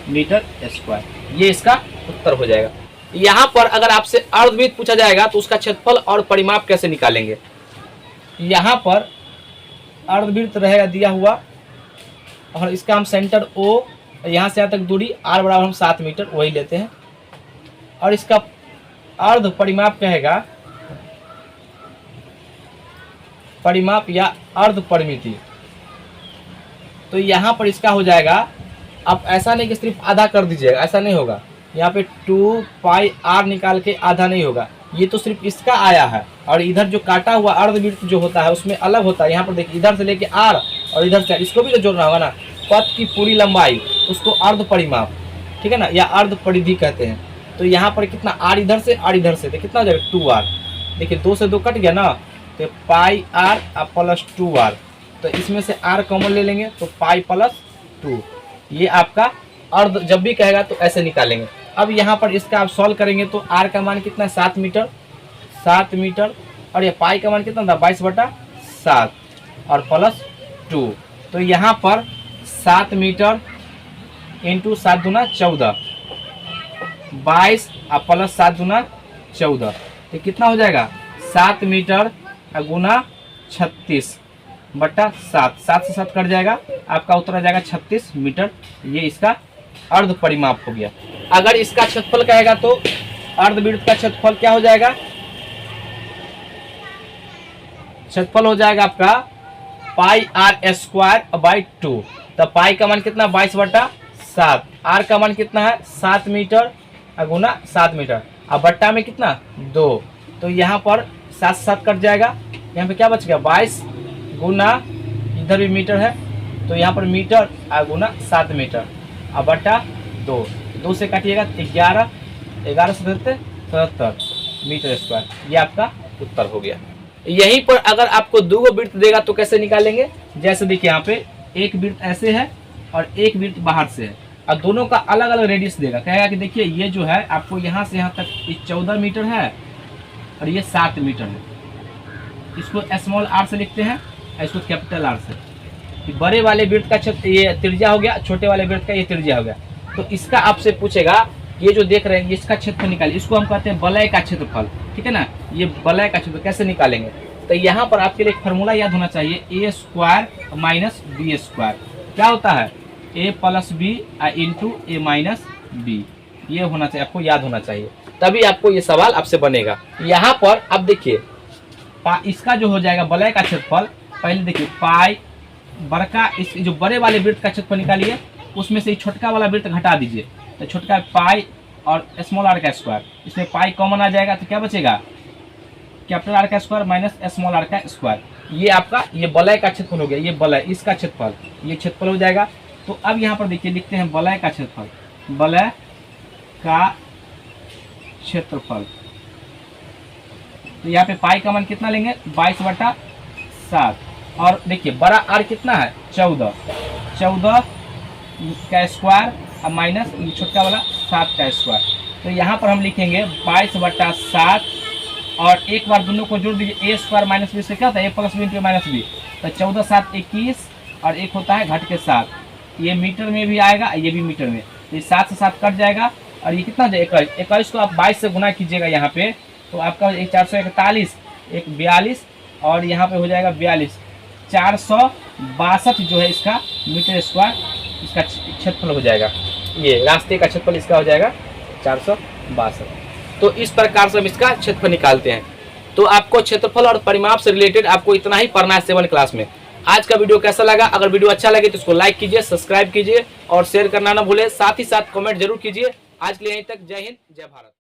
मीटर स्क्वायर। ये इसका उत्तर हो जाएगा। यहाँ पर अगर आपसे अर्धवृत्त पूछा जाएगा तो उसका क्षेत्रफल और परिमाप कैसे निकालेंगे। यहाँ पर अर्धवृत्त रहेगा दिया हुआ, और इसका हम सेंटर O, यहाँ से यहाँ तक दूरी R बराबर हम 7 मीटर वही लेते हैं, और इसका अर्ध परिमाप कहेगा, परिमाप या अर्ध परिमिति, तो यहाँ पर इसका हो जाएगा। अब ऐसा नहीं कि सिर्फ आधा कर दीजिएगा, ऐसा नहीं होगा। यहाँ पे 2 पाई आर निकाल के आधा नहीं होगा, ये तो सिर्फ इसका आया है, और इधर जो काटा हुआ अर्धवृत्त जो होता है उसमें अलग होता है। यहाँ पर देखिए इधर से लेके आर और इधर से इसको भी तो जोड़ना होगा ना, पथ की पूरी लंबाई उसको अर्ध परिमाप, ठीक है ना, या अर्ध परिधि कहते हैं। तो यहाँ पर कितना आर इधर से और इधर से, तो कितना हो जाएगा 2r। देखिए 2 से 2 कट गया ना, तो पाई आर प्लस 2r, तो इसमें से r कॉमन ले लेंगे तो पाई प्लस 2। ये आपका अर्ध जब भी कहेगा तो ऐसे निकालेंगे। अब यहाँ पर इसका आप सॉल्व करेंगे तो r का मान कितना है 7 मीटर, और ये पाई का मान कितना था 22/7 और प्लस 2, तो यहाँ पर 7 मीटर इंटू 7 दूना 14, 22 और प्लस 7 दूना 14, तो कितना हो जाएगा 7 मीटर गुना 36/7, 7 से 7 कट जाएगा, आपका उत्तर आ जाएगा 36 मीटर। ये इसका अर्ध परिमाप हो गया। अगर इसका क्षेत्रफल कहेगा तो अर्धवृत्त का क्षेत्रफल क्या हो जाएगा, क्षेत्रफल हो जाएगा आपका पाई आर स्क्वायर बाई 2, तो पाई का मान कितना 22/7, आर का मान कितना है 7 मीटर गुना 7 मीटर, और बट्टा में कितना 2, तो यहाँ पर 7 से 7 कट जाएगा, यहाँ पे क्या बच गया 22 गुना, इधर भी मीटर है तो यहाँ पर मीटर गुना 7 मीटर, और बट्टा 2 से काटिएगा 11 से 77 मीटर स्क्वायर। ये आपका उत्तर हो गया। यहीं पर अगर आपको 2 वृत्त देगा तो कैसे निकालेंगे, जैसे देखिए यहाँ पे एक वृत्त ऐसे है और एक वृत्त बाहर से है, और दोनों का अलग अलग रेडियस देगा। कहेगा कि देखिए ये जो है आपको यहाँ से यहाँ तक 14 मीटर है और ये 7 मीटर है, इसको स्मॉल r से लिखते हैं, इसको कैपिटल R से। बड़े वाले वृत्त का क्षेत्र ये त्रिज्या हो गया, छोटे वाले वृत्त का ये त्रिज्या हो गया। तो इसका आपसे पूछेगा ये जो देख रहे हैं इसका क्षेत्रफल निकालिए, इसको हम कहते हैं वलय का क्षेत्रफल, ठीक है ना। ये वलय का क्षेत्रफल कैसे निकालेंगे, तो यहाँ पर आपके लिए एक फार्मूला याद होना चाहिए, a square minus b square क्या होता है a plus b into a minus b, ये होना चाहिए, आपको याद होना चाहिए, तभी आपको ये सवाल आपसे बनेगा। यहाँ पर अब देखिए इसका जो हो जाएगा वलय का क्षेत्रफल, पहले देखिए पाई बड़का, इस जो बड़े वाले वृत्त का क्षेत्रफल निकालिए, उसमें से छोटका वाला वृत्त घटा दीजिए, तो छोटका पाई और स्मॉल आर का स्क्वायर, इसमें पाई कॉमन आ जाएगा तो क्या बचेगा कैपिटल आर का स्क्वायर माइनस स्मॉल आर का स्क्वायर। ये आपका ये वलय का क्षेत्रफल हो गया, ये वलय इसका क्षेत्रफल, ये क्षेत्रफल हो जाएगा। तो अब यहाँ पर देखिए लिखते हैं वलय का क्षेत्रफल, वलय का क्षेत्रफल, तो यहाँ पे पाई का मान कितना लेंगे 22/7, और देखिए बड़ा आर कितना है 14 का स्क्वायर और माइनस ये छोटा वाला 7 का स्क्वायर, तो यहाँ पर हम लिखेंगे 22/7 और एक बार दोनों को जोड़ दीजिए। a² - b से क्या होता है, a + b × -b, तो 14 7 21 और एक होता है घट के 7। ये मीटर में भी आएगा, ये भी मीटर में, तो ये 7 से 7 कट जाएगा और ये कितना जाएगा 21। 21 को आप 22 से गुना कीजिएगा यहाँ पे, तो आपका एक 441, एक 42 और यहाँ पे हो जाएगा 42, 462 जो है इसका मीटर स्क्वायर इसका क्षेत्रफल हो जाएगा। ये रास्ते का क्षेत्रफल इसका हो जाएगा 462। तो इस प्रकार से हम इसका क्षेत्रफल निकालते हैं। तो आपको क्षेत्रफल और परिमाप से रिलेटेड आपको इतना ही पढ़ना है 7 क्लास में। आज का वीडियो कैसा लगा? अगर वीडियो अच्छा लगे तो इसको लाइक कीजिए, सब्सक्राइब कीजिए और शेयर करना ना भूले। साथ ही साथ कमेंट जरूर कीजिए। आज के लिए यहीं तक। जय हिंद, जय भारत।